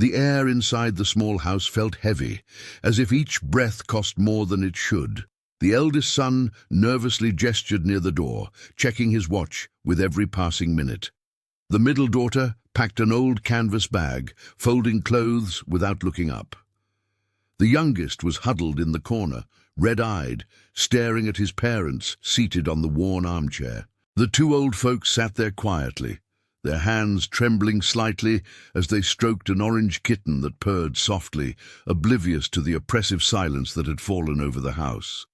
The air inside the small house felt heavy, as if each breath cost more than it should. The eldest son nervously gestured near the door, checking his watch with every passing minute. The middle daughter packed an old canvas bag, folding clothes without looking up. The youngest was huddled in the corner, red-eyed, staring at his parents seated on the worn armchair. The two old folks sat there quietly, their hands trembling slightly as they stroked an orange kitten that purred softly, oblivious to the oppressive silence that had fallen over the house.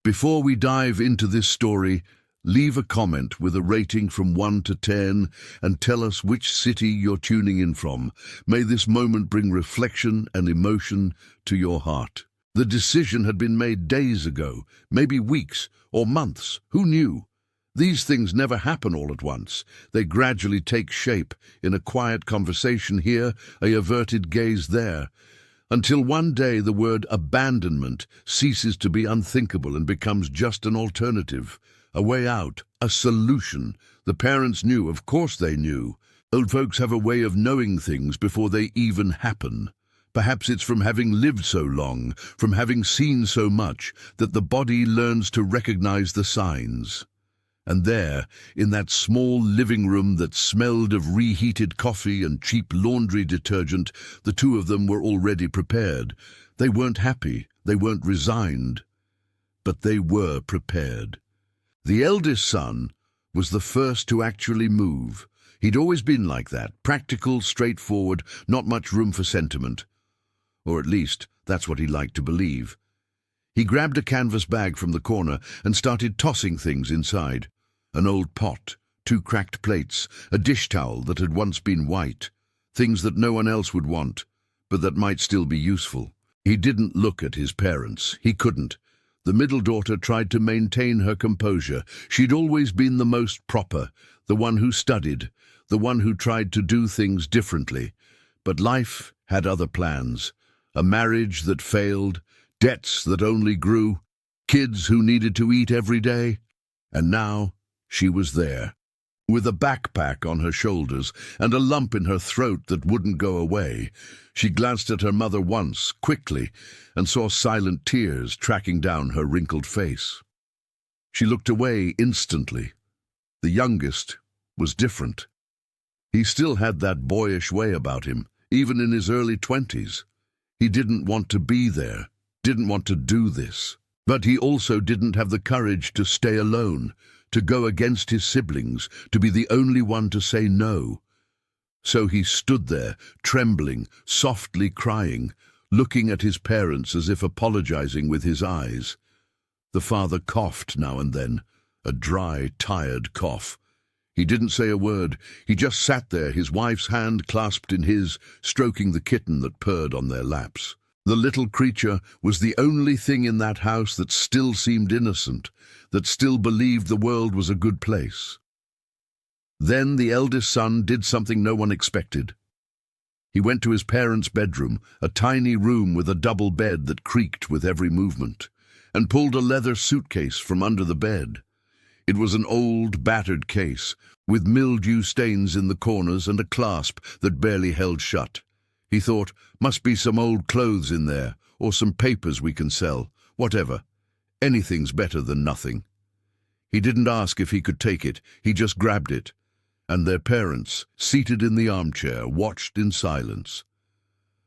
Before we dive into this story, leave a comment with a rating from 1 to 10 and tell us which city you're tuning in from. May this moment bring reflection and emotion to your heart. The decision had been made days ago, maybe weeks or months. Who knew? These things never happen all at once. They gradually take shape in a quiet conversation here, a averted gaze there, until one day the word abandonment ceases to be unthinkable and becomes just an alternative, a way out, a solution. The parents knew, of course they knew. Old folks have a way of knowing things before they even happen. Perhaps it's from having lived so long, from having seen so much, that the body learns to recognize the signs. And there, in that small living room that smelled of reheated coffee and cheap laundry detergent, the two of them were already prepared. They weren't happy, they weren't resigned, but they were prepared. The eldest son was the first to actually move. He'd always been like that, practical, straightforward, not much room for sentiment. Or at least, that's what he liked to believe. He grabbed a canvas bag from the corner and started tossing things inside. An old pot, 2 cracked plates, a dish towel that had once been white, things that no one else would want, but that might still be useful. He didn't look at his parents. He couldn't. The middle daughter tried to maintain her composure. She'd always been the most proper, the one who studied, the one who tried to do things differently. But life had other plans. A marriage that failed, debts that only grew, kids who needed to eat every day. And now she was there, with a backpack on her shoulders and a lump in her throat that wouldn't go away. She glanced at her mother once, quickly, and saw silent tears tracking down her wrinkled face. She looked away instantly. The youngest was different. He still had that boyish way about him, even in his early 20s. He didn't want to be there, didn't want to do this. But he also didn't have the courage to stay alone, to go against his siblings, to be the only one to say no. So he stood there, trembling, softly crying, looking at his parents as if apologizing with his eyes. The father coughed now and then, a dry, tired cough. He didn't say a word. He just sat there, his wife's hand clasped in his, stroking the kitten that purred on their laps. The little creature was the only thing in that house that still seemed innocent, that still believed the world was a good place. Then the eldest son did something no one expected. He went to his parents' bedroom, a tiny room with a double bed that creaked with every movement, and pulled a leather suitcase from under the bed. It was an old, battered case, with mildew stains in the corners and a clasp that barely held shut. He thought, must be some old clothes in there, or some papers we can sell, whatever. Anything's better than nothing. He didn't ask if he could take it, he just grabbed it. And their parents, seated in the armchair, watched in silence.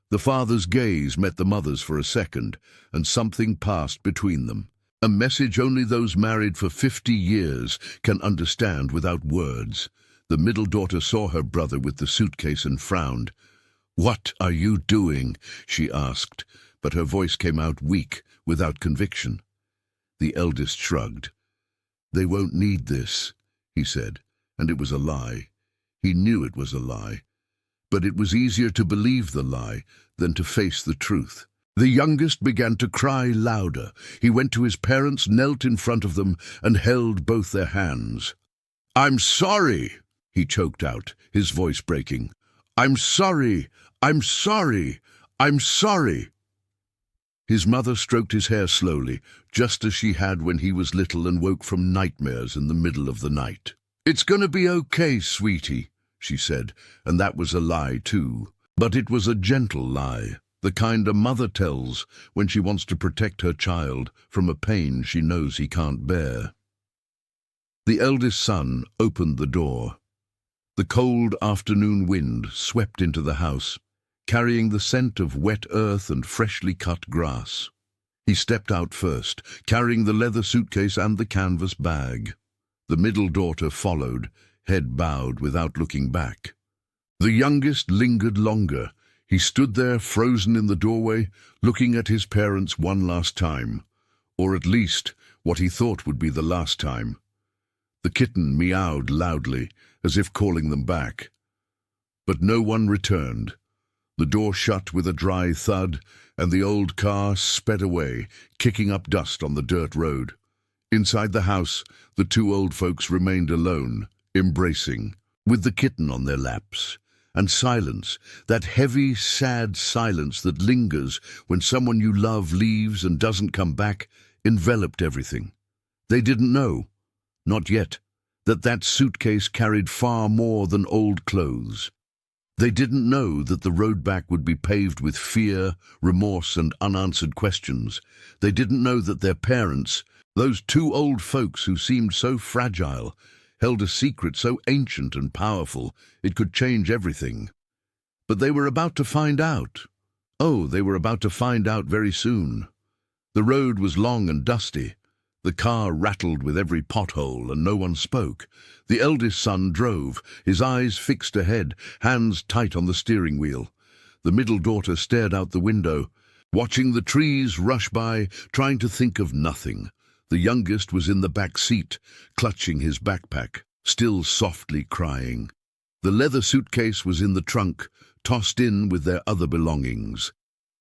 The father's gaze met the mother's for a second, and something passed between them. A message only those married for 50 years can understand without words. The middle daughter saw her brother with the suitcase and frowned. "What are you doing?" she asked, but her voice came out weak, without conviction. The eldest shrugged. "They won't need this," he said, and it was a lie. He knew it was a lie. But it was easier to believe the lie than to face the truth. The youngest began to cry louder. He went to his parents, knelt in front of them, and held both their hands. "I'm sorry," he choked out, his voice breaking. "I'm sorry, I'm sorry, I'm sorry." His mother stroked his hair slowly, just as she had when he was little and woke from nightmares in the middle of the night. "It's gonna be okay, sweetie," she said, and that was a lie too. But it was a gentle lie, the kind a mother tells when she wants to protect her child from a pain she knows he can't bear. The eldest son opened the door. The cold afternoon wind swept into the house, carrying the scent of wet earth and freshly cut grass. He stepped out first, carrying the leather suitcase and the canvas bag. The middle daughter followed, head bowed without looking back. The youngest lingered longer. He stood there frozen in the doorway, looking at his parents one last time, or at least what he thought would be the last time. The kitten meowed loudly, as if calling them back. But no one returned. The door shut with a dry thud, and the old car sped away, kicking up dust on the dirt road. Inside the house, the two old folks remained alone, embracing, with the kitten on their laps. And silence, that heavy, sad silence that lingers when someone you love leaves and doesn't come back, enveloped everything. They didn't know, not yet, that suitcase carried far more than old clothes. They didn't know that the road back would be paved with fear, remorse, and unanswered questions. They didn't know that their parents, those two old folks who seemed so fragile, held a secret so ancient and powerful it could change everything. But they were about to find out. Oh, they were about to find out very soon. The road was long and dusty. The car rattled with every pothole, and no one spoke. The eldest son drove, his eyes fixed ahead, hands tight on the steering wheel. The middle daughter stared out the window, watching the trees rush by, trying to think of nothing. The youngest was in the back seat, clutching his backpack, still softly crying. The leather suitcase was in the trunk, tossed in with their other belongings.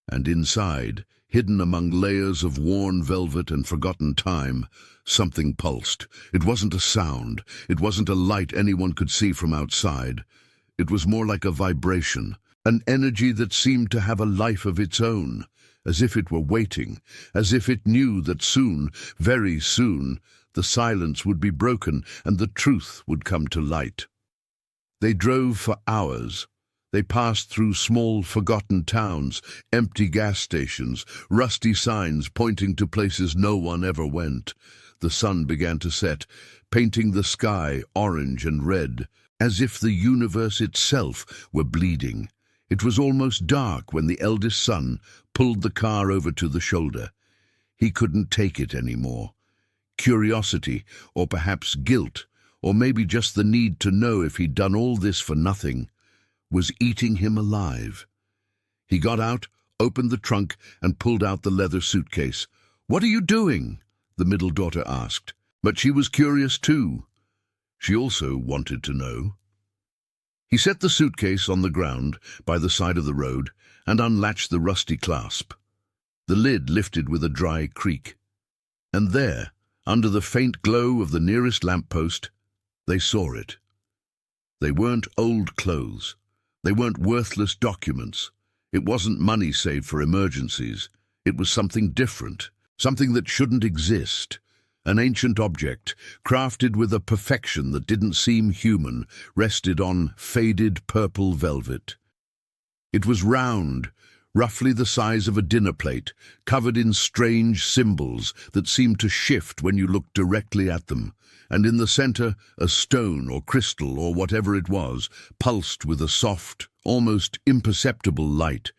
And inside, hidden among layers of worn velvet and forgotten time, something pulsed. It wasn't a sound. It wasn't a light anyone could see from outside. It was more like a vibration, an energy that seemed to have a life of its own, as if it were waiting, as if it knew that soon, very soon, the silence would be broken and the truth would come to light. They drove for hours. They passed through small, forgotten towns, empty gas stations, rusty signs pointing to places no one ever went. The sun began to set, painting the sky orange and red, as if the universe itself were bleeding. It was almost dark when the eldest son pulled the car over to the shoulder. He couldn't take it anymore. Curiosity, or perhaps guilt, or maybe just the need to know if he'd done all this for nothing, was eating him alive. He got out, opened the trunk, and pulled out the leather suitcase. "What are you doing?" the middle daughter asked. But she was curious too. She also wanted to know. He set the suitcase on the ground by the side of the road and unlatched the rusty clasp. The lid lifted with a dry creak. And there, under the faint glow of the nearest lamppost, they saw it. They weren't old clothes. They weren't worthless documents. It wasn't money saved for emergencies. It was something different, something that shouldn't exist. An ancient object, crafted with a perfection that didn't seem human, rested on faded purple velvet. It was round, roughly the size of a dinner plate, covered in strange symbols that seemed to shift when you looked directly at them. And in the center, a stone or crystal or whatever it was, pulsed with a soft, almost imperceptible light.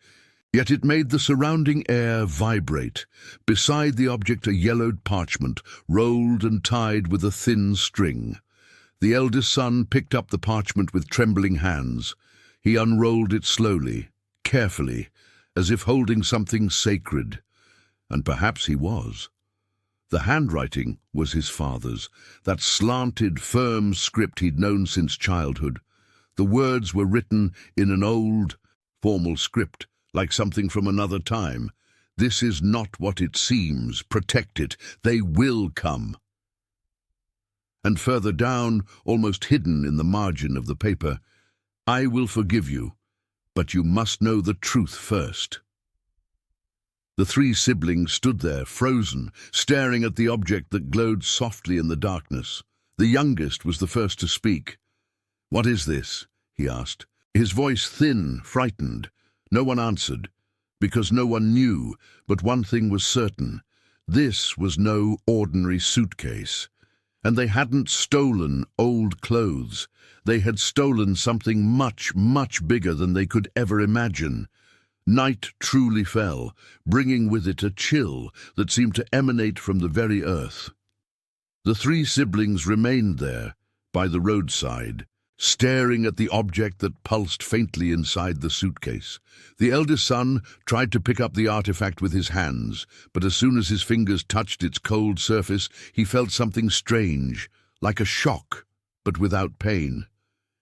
Yet it made the surrounding air vibrate. Beside the object a yellowed parchment, rolled and tied with a thin string. The eldest son picked up the parchment with trembling hands. He unrolled it slowly, carefully, as if holding something sacred. And perhaps he was. The handwriting was his father's, that slanted, firm script he'd known since childhood. The words were written in an old, formal script, like something from another time. "This is not what it seems. Protect it. They will come." And further down, almost hidden in the margin of the paper, "I will forgive you, but you must know the truth first." The three siblings stood there, frozen, staring at the object that glowed softly in the darkness. The youngest was the first to speak. "What is this?" he asked, his voice thin, frightened. No one answered, because no one knew, but one thing was certain. This was no ordinary suitcase. And they hadn't stolen old clothes. They had stolen something much, much bigger than they could ever imagine. Night truly fell, bringing with it a chill that seemed to emanate from the very earth. The three siblings remained there, by the roadside, staring at the object that pulsed faintly inside the suitcase. The eldest son tried to pick up the artifact with his hands, but as soon as his fingers touched its cold surface, he felt something strange, like a shock, but without pain.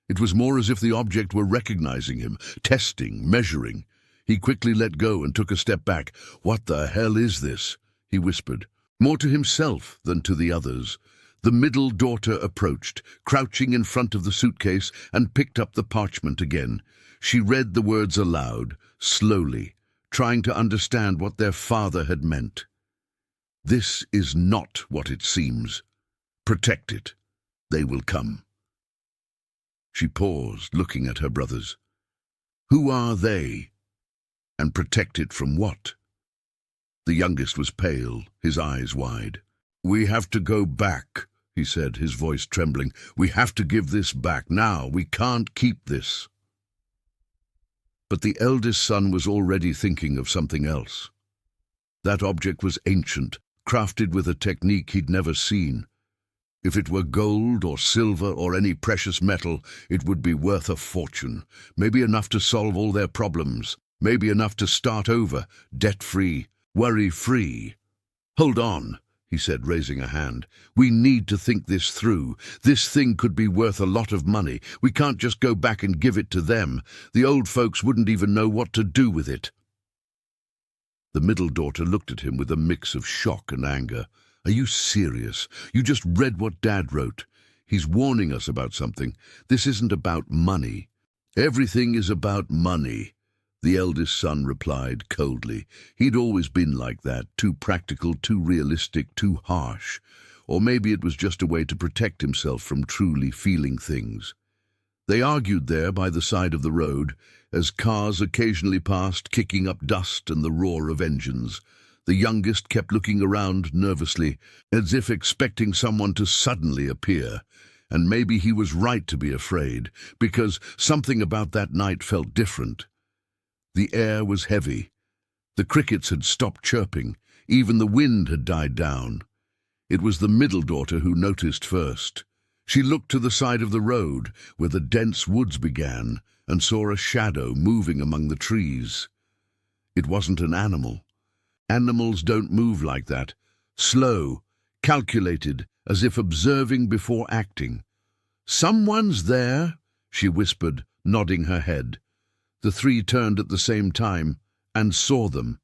It was more as if the object were recognizing him, testing, measuring. He quickly let go and took a step back. "What the hell is this?" he whispered, more to himself than to the others. The middle daughter approached, crouching in front of the suitcase, and picked up the parchment again. She read the words aloud, slowly, trying to understand what their father had meant. "This is not what it seems. Protect it. They will come." She paused, looking at her brothers. Who are they? And protect it from what? The youngest was pale, his eyes wide. "We have to go back," he said, his voice trembling. "We have to give this back now. We can't keep this." But the eldest son was already thinking of something else. That object was ancient, crafted with a technique he'd never seen. If it were gold or silver or any precious metal, it would be worth a fortune, maybe enough to solve all their problems, maybe enough to start over, debt-free, worry-free. "Hold on," he said, raising a hand. "We need to think this through. This thing could be worth a lot of money. We can't just go back and give it to them. The old folks wouldn't even know what to do with it." The middle daughter looked at him with a mix of shock and anger. "Are you serious? You just read what Dad wrote. He's warning us about something. This isn't about money." "Everything is about money," the eldest son replied coldly. He'd always been like that, too practical, too realistic, too harsh. Or maybe it was just a way to protect himself from truly feeling things. They argued there by the side of the road, as cars occasionally passed, kicking up dust and the roar of engines. The youngest kept looking around nervously, as if expecting someone to suddenly appear. And maybe he was right to be afraid, because something about that night felt different. The air was heavy. The crickets had stopped chirping. Even the wind had died down. It was the middle daughter who noticed first. She looked to the side of the road, where the dense woods began, and saw a shadow moving among the trees. It wasn't an animal. Animals don't move like that. Slow, calculated, as if observing before acting. "Someone's there," she whispered, nodding her head. The three turned at the same time and saw them.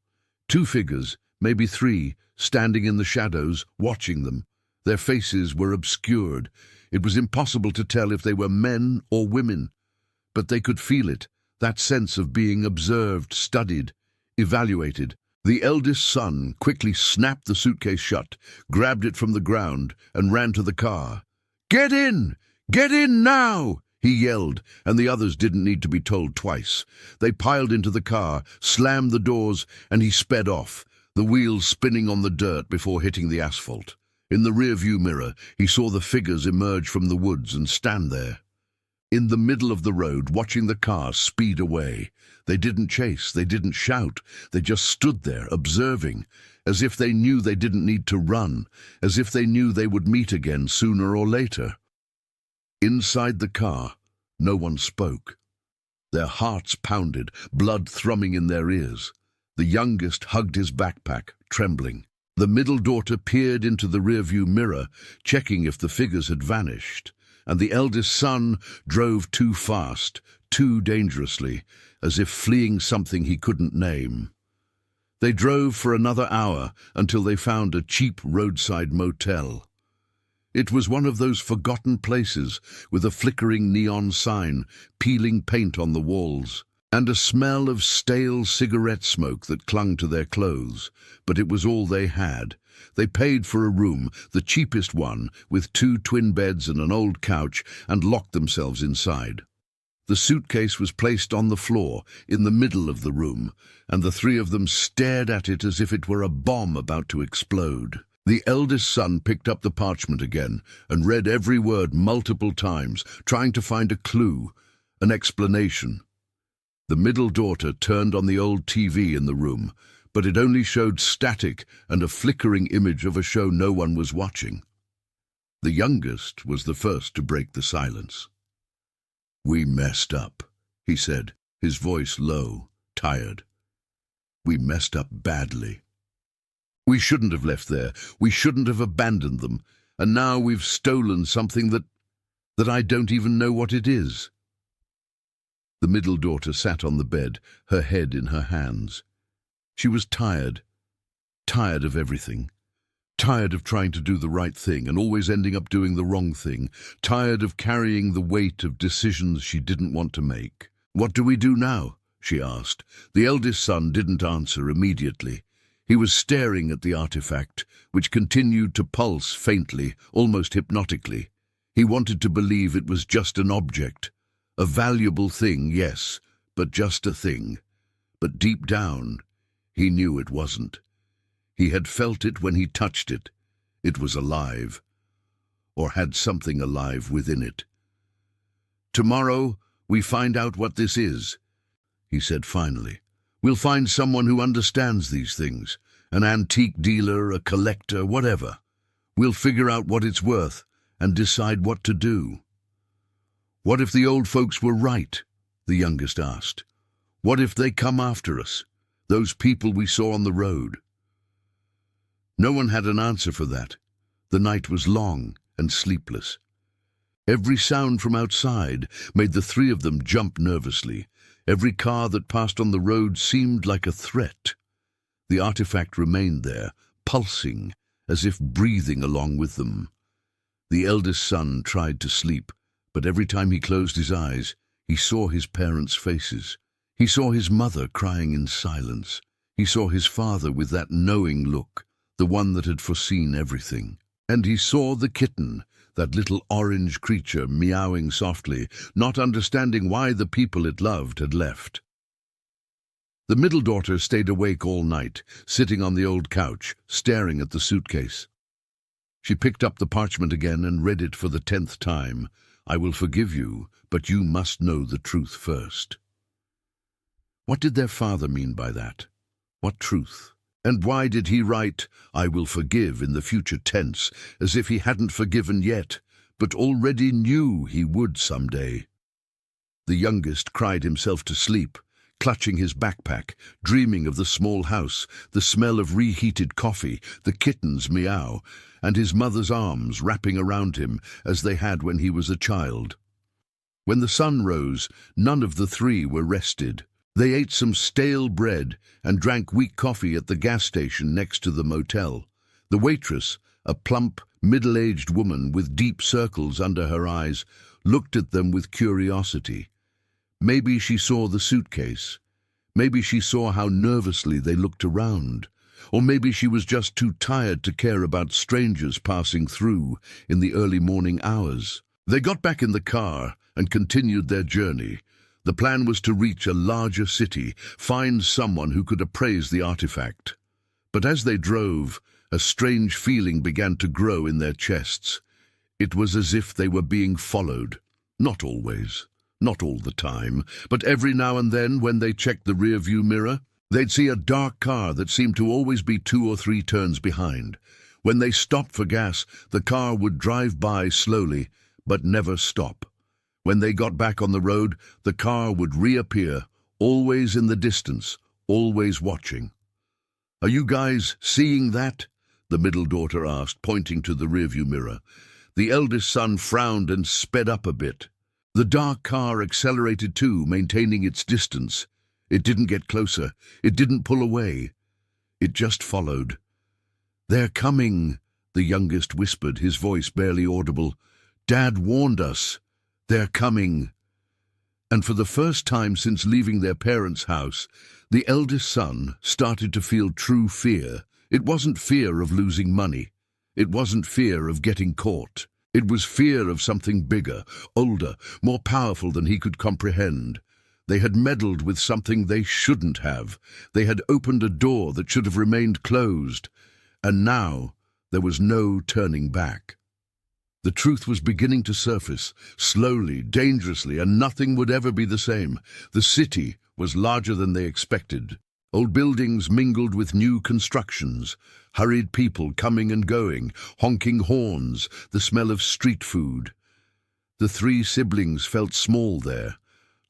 Two figures, maybe three, standing in the shadows, watching them. Their faces were obscured. It was impossible to tell if they were men or women. But they could feel it, that sense of being observed, studied, evaluated. The eldest son quickly snapped the suitcase shut, grabbed it from the ground, and ran to the car. "Get in! Get in now!" he yelled, and the others didn't need to be told twice. They piled into the car, slammed the doors, and he sped off, the wheels spinning on the dirt before hitting the asphalt. In the rearview mirror, he saw the figures emerge from the woods and stand there. In the middle of the road, watching the car speed away. They didn't chase, they didn't shout, they just stood there, observing, as if they knew they didn't need to run, as if they knew they would meet again sooner or later. Inside the car, no one spoke. Their hearts pounded, blood thrumming in their ears. The youngest hugged his backpack, trembling. The middle daughter peered into the rearview mirror, checking if the figures had vanished. And the eldest son drove too fast, too dangerously, as if fleeing something he couldn't name. They drove for another hour until they found a cheap roadside motel. It was one of those forgotten places with a flickering neon sign, peeling paint on the walls, and a smell of stale cigarette smoke that clung to their clothes. But it was all they had. They paid for a room, the cheapest one, with 2 twin beds and an old couch, and locked themselves inside. The suitcase was placed on the floor, in the middle of the room, and the three of them stared at it as if it were a bomb about to explode. The eldest son picked up the parchment again and read every word multiple times, trying to find a clue, an explanation. The middle daughter turned on the old TV in the room, but it only showed static and a flickering image of a show no one was watching. The youngest was the first to break the silence. "We messed up," he said, his voice low, tired. "We messed up badly. We shouldn't have left there. We shouldn't have abandoned them. And now we've stolen something that I don't even know what it is." The middle daughter sat on the bed, her head in her hands. She was tired of everything. Tired of trying to do the right thing and always ending up doing the wrong thing. Tired of carrying the weight of decisions she didn't want to make. "What do we do now?" she asked. The eldest son didn't answer immediately. He was staring at the artifact, which continued to pulse faintly, almost hypnotically. He wanted to believe it was just an object. A valuable thing, yes, but just a thing. But deep down, he knew it wasn't. He had felt it when he touched it. It was alive, or had something alive within it. "Tomorrow, we find out what this is," he said finally. "We'll find someone who understands these things, an antique dealer, a collector, whatever. We'll figure out what it's worth and decide what to do." "What if the old folks were right?" the youngest asked. "What if they come after us, those people we saw on the road?" No one had an answer for that. The night was long and sleepless. Every sound from outside made the three of them jump nervously. Every car that passed on the road seemed like a threat. The artifact remained there, pulsing, as if breathing along with them. The eldest son tried to sleep, but every time he closed his eyes, he saw his parents' faces. He saw his mother crying in silence. He saw his father with that knowing look, the one that had foreseen everything. And he saw the kitten, that little orange creature meowing softly, not understanding why the people it loved had left. The middle daughter stayed awake all night, sitting on the old couch, staring at the suitcase. She picked up the parchment again and read it for the 10th time. "I will forgive you, but you must know the truth first." What did their father mean by that? What truth? And why did he write, "I will forgive" in the future tense, as if he hadn't forgiven yet, but already knew he would someday? The youngest cried himself to sleep, clutching his backpack, dreaming of the small house, the smell of reheated coffee, the kitten's meow, and his mother's arms wrapping around him as they had when he was a child. When the sun rose, none of the three were rested. They ate some stale bread and drank weak coffee at the gas station next to the motel. The waitress, a plump, middle-aged woman with deep circles under her eyes, looked at them with curiosity. Maybe she saw the suitcase. Maybe she saw how nervously they looked around. Or maybe she was just too tired to care about strangers passing through in the early morning hours. They got back in the car and continued their journey. The plan was to reach a larger city, find someone who could appraise the artifact. But as they drove, a strange feeling began to grow in their chests. It was as if they were being followed. Not always, not all the time, but every now and then when they checked the rearview mirror, they'd see a dark car that seemed to always be 2 or 3 turns behind. When they stopped for gas, the car would drive by slowly, but never stop. When they got back on the road, the car would reappear, always in the distance, always watching. "Are you guys seeing that?" the middle daughter asked, pointing to the rearview mirror. The eldest son frowned and sped up a bit. The dark car accelerated too, maintaining its distance. It didn't get closer. It didn't pull away. It just followed. "They're coming," the youngest whispered, his voice barely audible. "Dad warned us. They're coming." And for the first time since leaving their parents' house, the eldest son started to feel true fear. It wasn't fear of losing money. It wasn't fear of getting caught. It was fear of something bigger, older, more powerful than he could comprehend. They had meddled with something they shouldn't have. They had opened a door that should have remained closed. And now there was no turning back. The truth was beginning to surface, slowly, dangerously, and nothing would ever be the same. The city was larger than they expected. Old buildings mingled with new constructions, hurried people coming and going, honking horns, the smell of street food. The three siblings felt small there,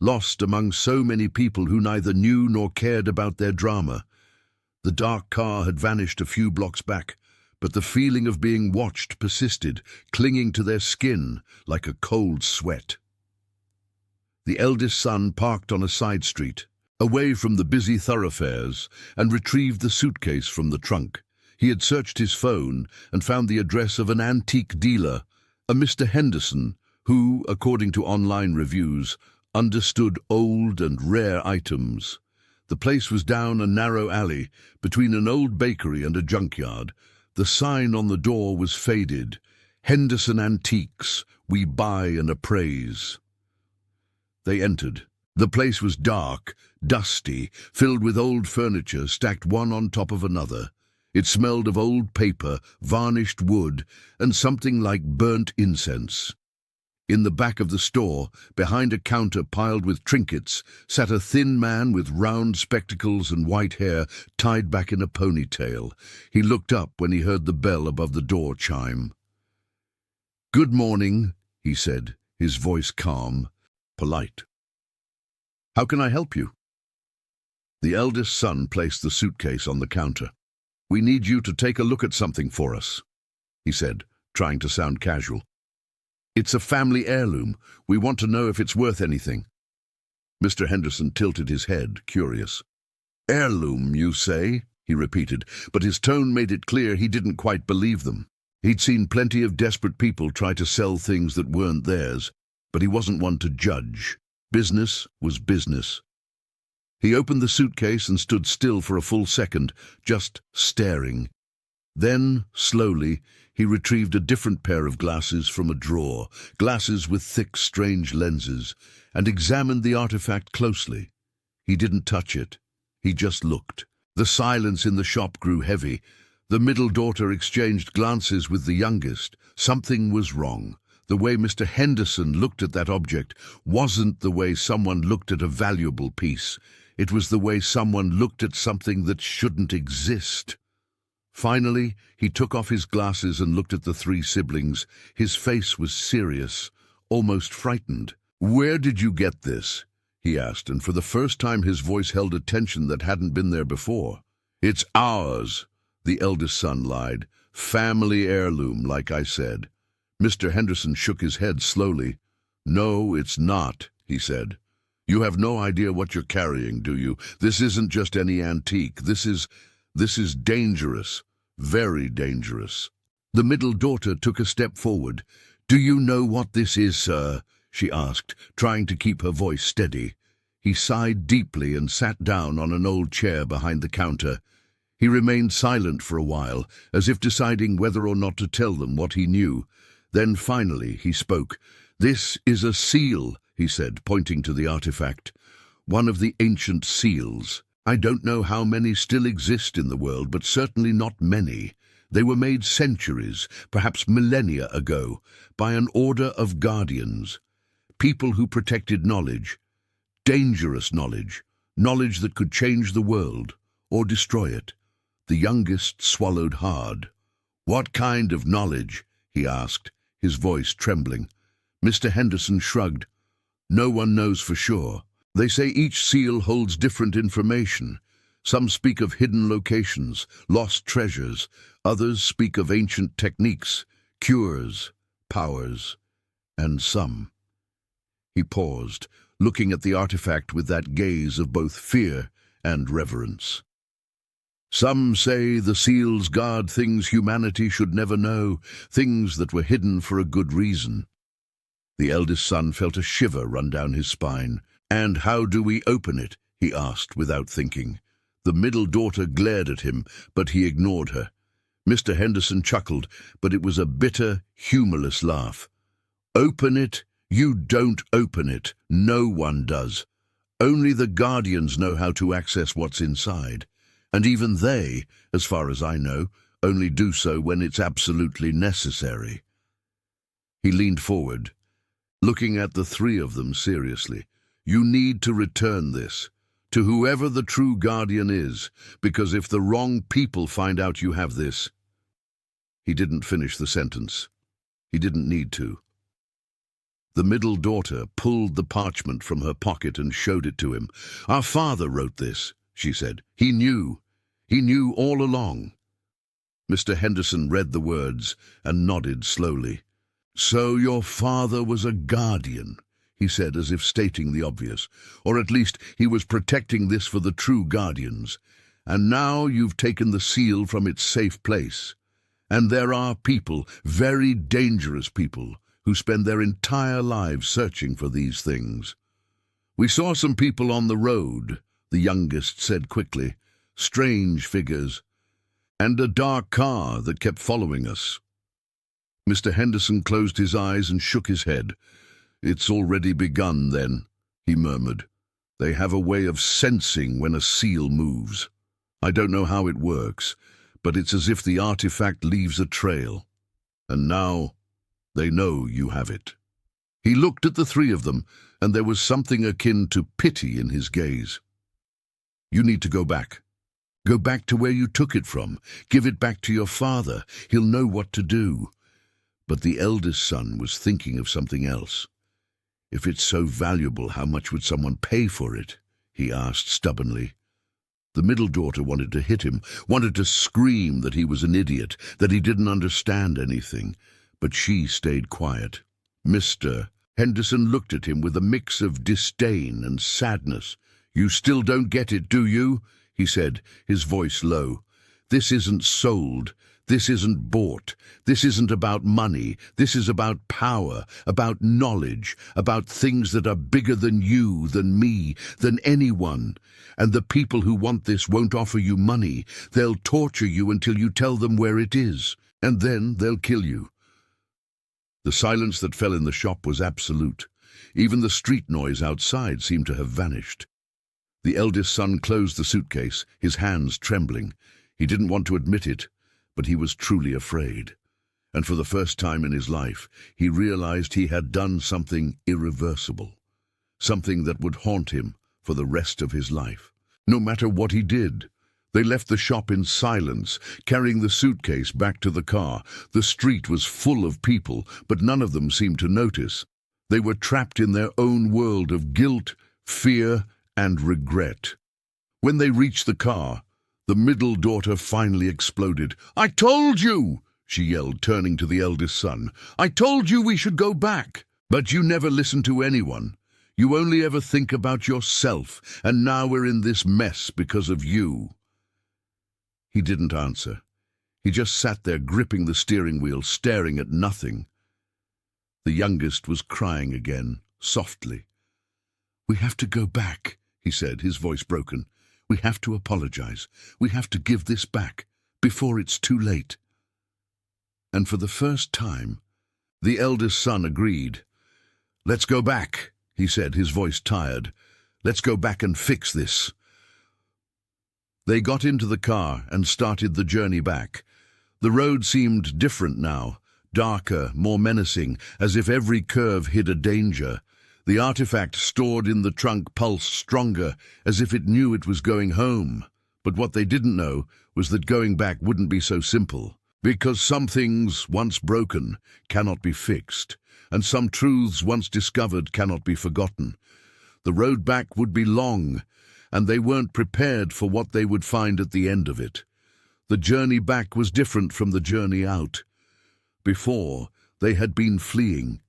lost among so many people who neither knew nor cared about their drama. The dark car had vanished a few blocks back, but the feeling of being watched persisted, clinging to their skin like a cold sweat. The eldest son parked on a side street, away from the busy thoroughfares, and retrieved the suitcase from the trunk. He had searched his phone and found the address of an antique dealer, a Mr. Henderson, who, according to online reviews, understood old and rare items. The place was down a narrow alley, between an old bakery and a junkyard. The sign on the door was faded. "Henderson Antiques, we buy and appraise." They entered. The place was dark, dusty, filled with old furniture stacked one on top of another. It smelled of old paper, varnished wood, and something like burnt incense. In the back of the store, behind a counter piled with trinkets, sat a thin man with round spectacles and white hair tied back in a ponytail. He looked up when he heard the bell above the door chime. "Good morning," he said, his voice calm, polite. "How can I help you?" The eldest son placed the suitcase on the counter. "We need you to take a look at something for us," he said, trying to sound casual. "It's a family heirloom. We want to know if it's worth anything." Mr. Henderson tilted his head, curious. "Heirloom, you say?" he repeated, but his tone made it clear he didn't quite believe them. He'd seen plenty of desperate people try to sell things that weren't theirs, but he wasn't one to judge. Business was business. He opened the suitcase and stood still for a full second, just staring. Then, slowly, he retrieved a different pair of glasses from a drawer, glasses with thick, strange lenses, and examined the artifact closely. He didn't touch it. He just looked. The silence in the shop grew heavy. The middle daughter exchanged glances with the youngest. Something was wrong. The way Mr. Henderson looked at that object wasn't the way someone looked at a valuable piece. It was the way someone looked at something that shouldn't exist. Finally, he took off his glasses and looked at the three siblings. His face was serious, almost frightened. "Where did you get this?" he asked, and for the first time his voice held a tension that hadn't been there before. "It's ours," the eldest son lied. "Family heirloom, like I said." Mr. Henderson shook his head slowly. "No, it's not," he said. "You have no idea what you're carrying, do you? This isn't just any antique. This is dangerous, very dangerous." The middle daughter took a step forward. "Do you know what this is, sir?" she asked, trying to keep her voice steady. He sighed deeply and sat down on an old chair behind the counter. He remained silent for a while, as if deciding whether or not to tell them what he knew. Then finally he spoke. "This is a seal," he said, pointing to the artifact. "One of the ancient seals. I don't know how many still exist in the world, but certainly not many. They were made centuries, perhaps millennia ago, by an order of guardians, people who protected knowledge, dangerous knowledge, knowledge that could change the world or destroy it." The youngest swallowed hard. "What kind of knowledge?" he asked, his voice trembling. Mr. Henderson shrugged. "No one knows for sure. They say each seal holds different information. Some speak of hidden locations, lost treasures. Others speak of ancient techniques, cures, powers, and some." He paused, looking at the artifact with that gaze of both fear and reverence. "Some say the seals guard things humanity should never know, things that were hidden for a good reason." The eldest son felt a shiver run down his spine. "And how do we open it?" he asked without thinking. The middle daughter glared at him, but he ignored her. Mr. Henderson chuckled, but it was a bitter, humorless laugh. Open it? You don't open it. No one does. Only the Guardians know how to access what's inside. And even they, as far as I know, only do so when it's absolutely necessary. He leaned forward, looking at the three of them seriously. You need to return this to whoever the true Guardian is, because if the wrong people find out you have this... He didn't finish the sentence. He didn't need to. The middle daughter pulled the parchment from her pocket and showed it to him. Our father wrote this, she said. He knew. He knew all along. Mr. Henderson read the words and nodded slowly. So your father was a guardian, he said, as if stating the obvious. Or at least he was protecting this for the true guardians. And now you've taken the seal from its safe place. And there are people, very dangerous people, who spend their entire lives searching for these things. We saw some people on the road, the youngest said quickly. Strange figures. And a dark car that kept following us. Mr. Henderson closed his eyes and shook his head. It's already begun, then, he murmured. They have a way of sensing when a seal moves. I don't know how it works, but it's as if the artifact leaves a trail. And now they know you have it. He looked at the three of them, and there was something akin to pity in his gaze. You need to go back. Go back to where you took it from. Give it back to your father. He'll know what to do. But the eldest son was thinking of something else. If it's so valuable, how much would someone pay for it? He asked stubbornly. The middle daughter wanted to hit him, wanted to scream that he was an idiot, that he didn't understand anything. But she stayed quiet. Mr. Henderson looked at him with a mix of disdain and sadness. You still don't get it, do you? He said, his voice low. This isn't sold. This isn't bought. This isn't about money. This is about power, about knowledge, about things that are bigger than you, than me, than anyone. And the people who want this won't offer you money. They'll torture you until you tell them where it is, and then they'll kill you. The silence that fell in the shop was absolute. Even the street noise outside seemed to have vanished. The eldest son closed the suitcase, his hands trembling. He didn't want to admit it, but he was truly afraid. And for the first time in his life, he realized he had done something irreversible, something that would haunt him for the rest of his life. No matter what he did, they left the shop in silence, carrying the suitcase back to the car. The street was full of people, but none of them seemed to notice. They were trapped in their own world of guilt, fear, and regret. When they reached the car, the middle daughter finally exploded. I told you, she yelled, turning to the eldest son. I told you we should go back. But you never listen to anyone. You only ever think about yourself, and now we're in this mess because of you. He didn't answer. He just sat there gripping the steering wheel, staring at nothing. The youngest was crying again, softly. We have to go back, he said, his voice broken. We have to apologize. We have to give this back, before it's too late. And for the first time, the eldest son agreed. Let's go back, he said, his voice tired. Let's go back and fix this. They got into the car and started the journey back. The road seemed different now, darker, more menacing, as if every curve hid a danger. The artifact stored in the trunk pulsed stronger, as if it knew it was going home. But what they didn't know was that going back wouldn't be so simple, because some things, once broken, cannot be fixed, and some truths once discovered cannot be forgotten. The road back would be long, and they weren't prepared for what they would find at the end of it. The journey back was different from the journey out. Before, they had been fleeing.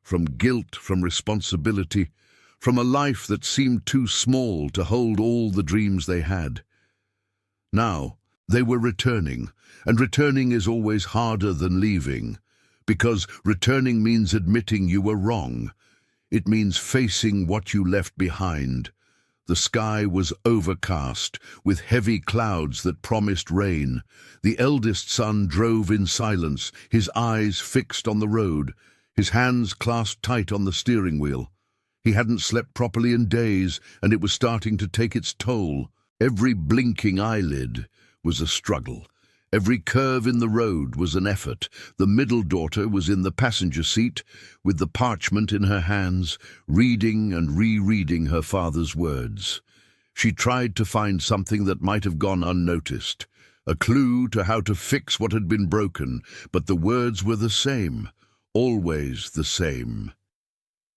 From guilt, from responsibility, from a life that seemed too small to hold all the dreams they had. Now, they were returning, and returning is always harder than leaving, because returning means admitting you were wrong. It means facing what you left behind, The sky was overcast, with heavy clouds that promised rain. The eldest son drove in silence, his eyes fixed on the road, his hands clasped tight on the steering wheel. He hadn't slept properly in days, and it was starting to take its toll. Every blinking eyelid was a struggle. Every curve in the road was an effort. The middle daughter was in the passenger seat, with the parchment in her hands, reading and rereading her father's words. She tried to find something that might have gone unnoticed, a clue to how to fix what had been broken, but the words were the same, always the same.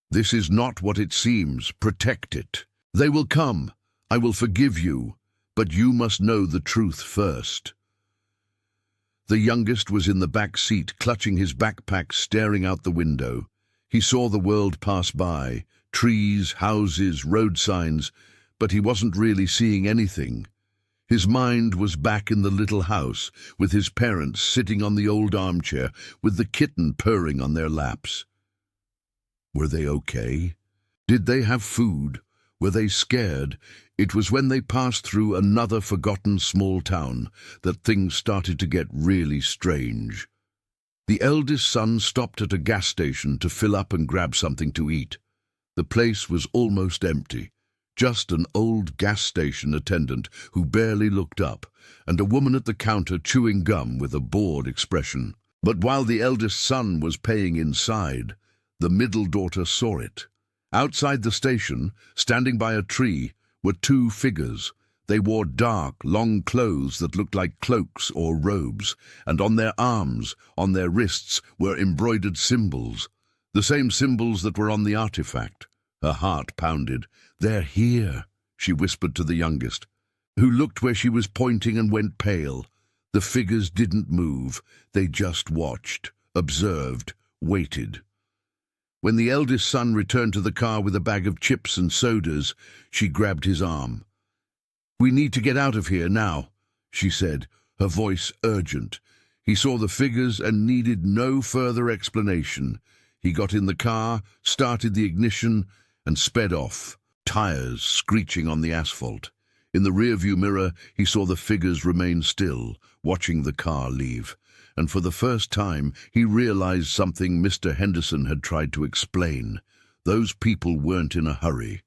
This is not what it seems. Protect it. They will come. I will forgive you, but you must know the truth first. The youngest was in the back seat, clutching his backpack, staring out the window. He saw the world pass by, trees, houses, road signs, but he wasn't really seeing anything. His mind was back in the little house, with his parents sitting on the old armchair, with the kitten purring on their laps. Were they okay? Did they have food? Were they scared? It was when they passed through another forgotten small town that things started to get really strange. The eldest son stopped at a gas station to fill up and grab something to eat. The place was almost empty. Just an old gas station attendant who barely looked up, and a woman at the counter chewing gum with a bored expression. But while the eldest son was paying inside, the middle daughter saw it. Outside the station, standing by a tree, were two figures. They wore dark, long clothes that looked like cloaks or robes, and on their arms, on their wrists, were embroidered symbols, the same symbols that were on the artifact. Her heart pounded. "They're here," she whispered to the youngest, who looked where she was pointing and went pale. The figures didn't move. They just watched, observed, waited. When the eldest son returned to the car with a bag of chips and sodas, she grabbed his arm. "We need to get out of here now," she said, her voice urgent. He saw the figures and needed no further explanation. He got in the car, started the ignition, and sped off, tires screeching on the asphalt. In the rearview mirror, he saw the figures remain still, watching the car leave. And for the first time, he realized something Mr. Henderson had tried to explain. Those people weren't in a hurry.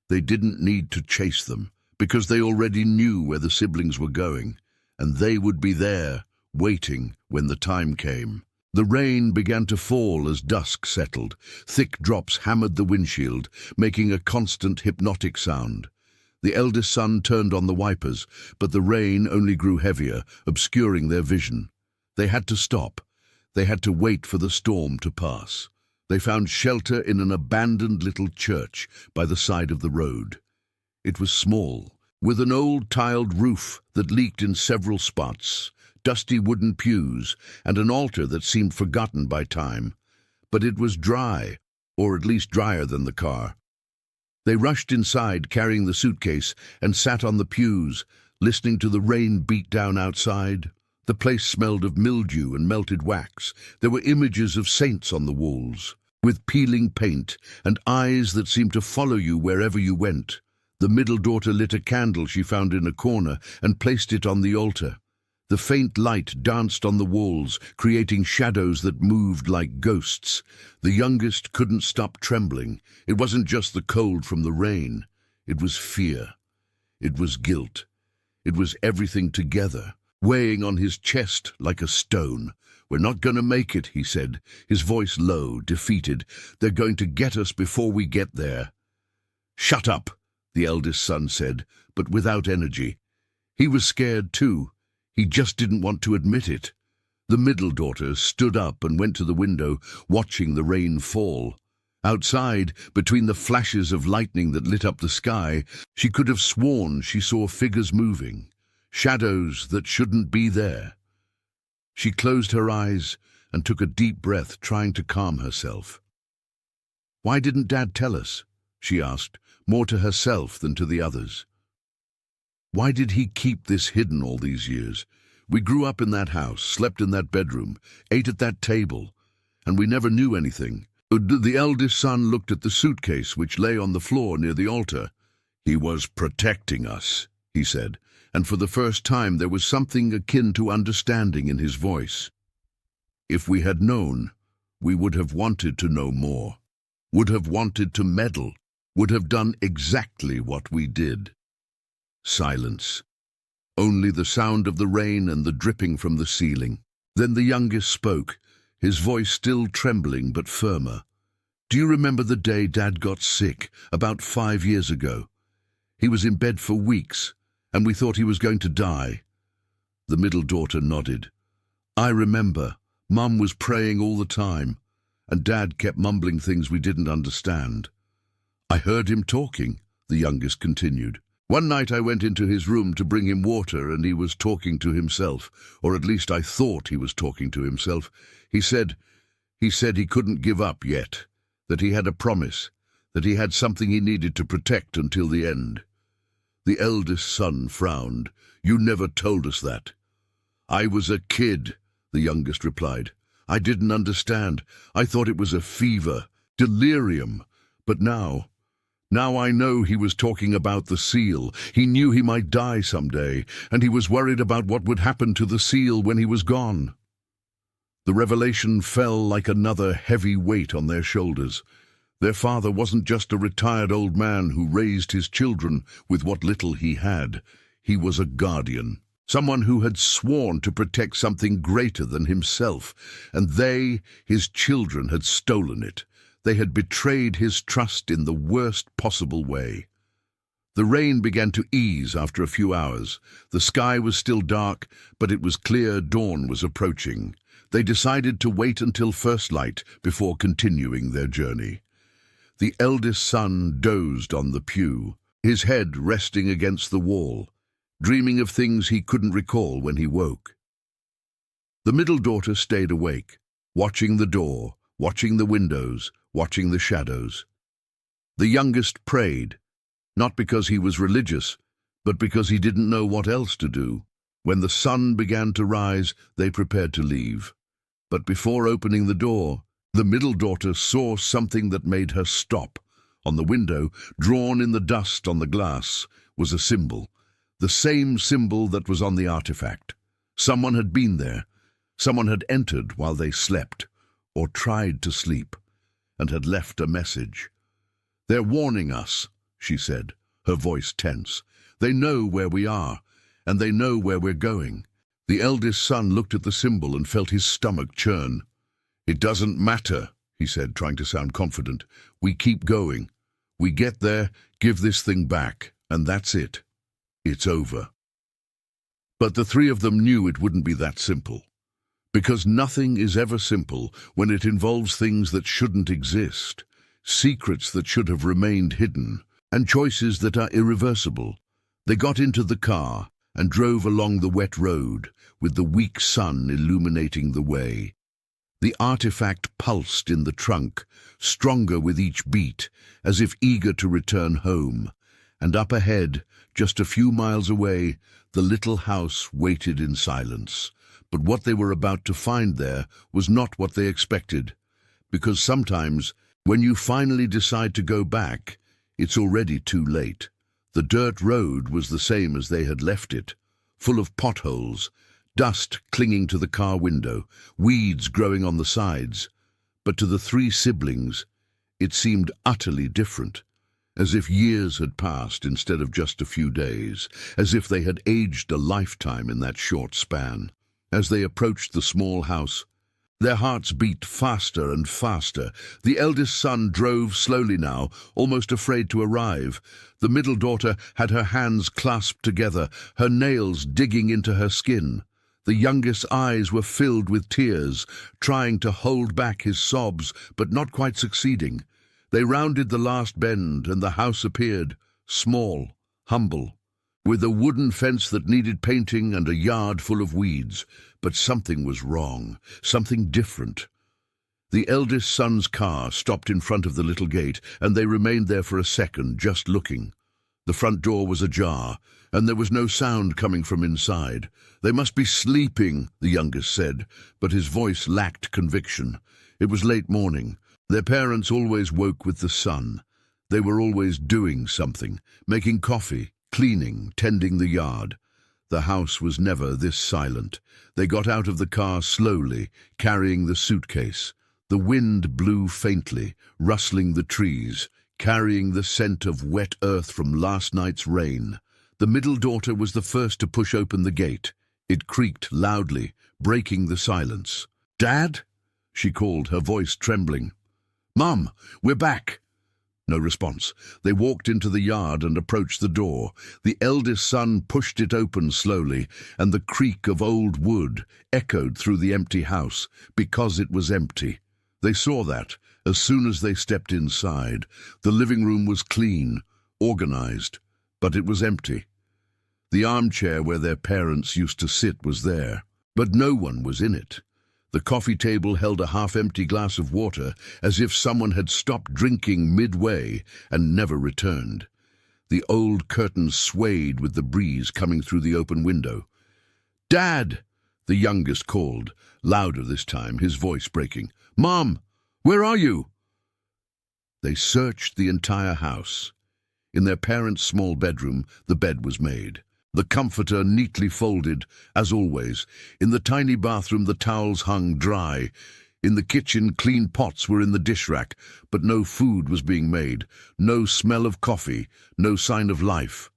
They didn't need to chase them, because they already knew where the siblings were going, and they would be there, waiting when the time came. The rain began to fall as dusk settled. Thick drops hammered the windshield, making a constant hypnotic sound. The eldest son turned on the wipers, but the rain only grew heavier, obscuring their vision. They had to stop. They had to wait for the storm to pass. They found shelter in an abandoned little church by the side of the road. It was small, with an old tiled roof that leaked in several spots, dusty wooden pews, and an altar that seemed forgotten by time. But it was dry, or at least drier than the car. They rushed inside, carrying the suitcase, and sat on the pews, listening to the rain beat down outside. The place smelled of mildew and melted wax. There were images of saints on the walls, with peeling paint and eyes that seemed to follow you wherever you went. The middle daughter lit a candle she found in a corner and placed it on the altar. The faint light danced on the walls, creating shadows that moved like ghosts. The youngest couldn't stop trembling. It wasn't just the cold from the rain. It was fear. It was guilt. It was everything together, weighing on his chest like a stone. "We're not going to make it," he said, his voice low, defeated. "They're going to get us before we get there." "Shut up," the eldest son said, but without energy. He was scared too. He just didn't want to admit it. The middle daughter stood up and went to the window, watching the rain fall. Outside, between the flashes of lightning that lit up the sky, she could have sworn she saw figures moving. Shadows that shouldn't be there. She closed her eyes and took a deep breath, trying to calm herself. "Why didn't Dad tell us?" she asked, more to herself than to the others. "Why did he keep this hidden all these years? We grew up in that house, slept in that bedroom, ate at that table, and we never knew anything." The eldest son looked at the suitcase which lay on the floor near the altar. "He was protecting us," he said, and for the first time there was something akin to understanding in his voice. "If we had known, we would have wanted to know more, would have wanted to meddle, would have done exactly what we did." Silence. Only the sound of the rain and the dripping from the ceiling. Then the youngest spoke, his voice still trembling but firmer. "Do you remember the day Dad got sick, about 5 years ago? He was in bed for weeks, and we thought he was going to die." The middle daughter nodded. "I remember. Mum was praying all the time, and Dad kept mumbling things we didn't understand." "I heard him talking," the youngest continued. "One night I went into his room to bring him water, and he was talking to himself, or at least I thought he was talking to himself. He said he couldn't give up yet, that he had a promise, that he had something he needed to protect until the end." The eldest son frowned. "You never told us that." "I was a kid," the youngest replied. "I didn't understand. I thought it was a fever, delirium. But now I know he was talking about the seal. He knew he might die someday, and he was worried about what would happen to the seal when he was gone." The revelation fell like another heavy weight on their shoulders. Their father wasn't just a retired old man who raised his children with what little he had. He was a guardian, someone who had sworn to protect something greater than himself, and they, his children, had stolen it. They had betrayed his trust in the worst possible way. The rain began to ease after a few hours. The sky was still dark, but it was clear dawn was approaching. They decided to wait until first light before continuing their journey. The eldest son dozed on the pew, his head resting against the wall, dreaming of things he couldn't recall when he woke. The middle daughter stayed awake, watching the door, watching the windows, watching the shadows. The youngest prayed, not because he was religious, but because he didn't know what else to do. When the sun began to rise, they prepared to leave. But before opening the door, the middle daughter saw something that made her stop. On the window, drawn in the dust on the glass, was a symbol, the same symbol that was on the artifact. Someone had been there. Someone had entered while they slept, or tried to sleep, and had left a message. "They're warning us," she said, her voice tense. "They know where we are, and they know where we're going." The eldest son looked at the symbol and felt his stomach churn. "It doesn't matter," he said, trying to sound confident. "We keep going. We get there, give this thing back, and that's it. It's over." But the three of them knew it wouldn't be that simple. Because nothing is ever simple when it involves things that shouldn't exist, secrets that should have remained hidden, and choices that are irreversible. They got into the car and drove along the wet road, with the weak sun illuminating the way. The artifact pulsed in the trunk, stronger with each beat, as if eager to return home. And up ahead, just a few miles away, the little house waited in silence. But what they were about to find there was not what they expected, because sometimes, when you finally decide to go back, it's already too late. The dirt road was the same as they had left it, full of potholes, dust clinging to the car window, weeds growing on the sides. But to the three siblings, it seemed utterly different, as if years had passed instead of just a few days, as if they had aged a lifetime in that short span. As they approached the small house, their hearts beat faster and faster. The eldest son drove slowly now, almost afraid to arrive. The middle daughter had her hands clasped together, her nails digging into her skin. The youngest's eyes were filled with tears, trying to hold back his sobs, but not quite succeeding. They rounded the last bend, and the house appeared, small, humble, with a wooden fence that needed painting and a yard full of weeds. But something was wrong, something different. The eldest son's car stopped in front of the little gate, and they remained there for a second, just looking. The front door was ajar, and there was no sound coming from inside. "They must be sleeping," the youngest said, but his voice lacked conviction. It was late morning. Their parents always woke with the sun. They were always doing something, making coffee, cleaning, tending the yard. The house was never this silent. They got out of the car slowly, carrying the suitcase. The wind blew faintly, rustling the trees, carrying the scent of wet earth from last night's rain. The middle daughter was the first to push open the gate. It creaked loudly, breaking the silence. "Dad?" she called, her voice trembling. "Mum, we're back." No response. They walked into the yard and approached the door. The eldest son pushed it open slowly, and the creak of old wood echoed through the empty house, because it was empty. They saw that as soon as they stepped inside. The living room was clean, organized, but it was empty. The armchair where their parents used to sit was there, but no one was in it. The coffee table held a half-empty glass of water, as if someone had stopped drinking midway and never returned. The old curtains swayed with the breeze coming through the open window. "Dad!" the youngest called, louder this time, his voice breaking. "Mom, where are you?" They searched the entire house. In their parents' small bedroom, the bed was made. The comforter neatly folded, as always. In the tiny bathroom, the towels hung dry. In the kitchen, clean pots were in the dish rack, but no food was being made, no smell of coffee, no sign of life.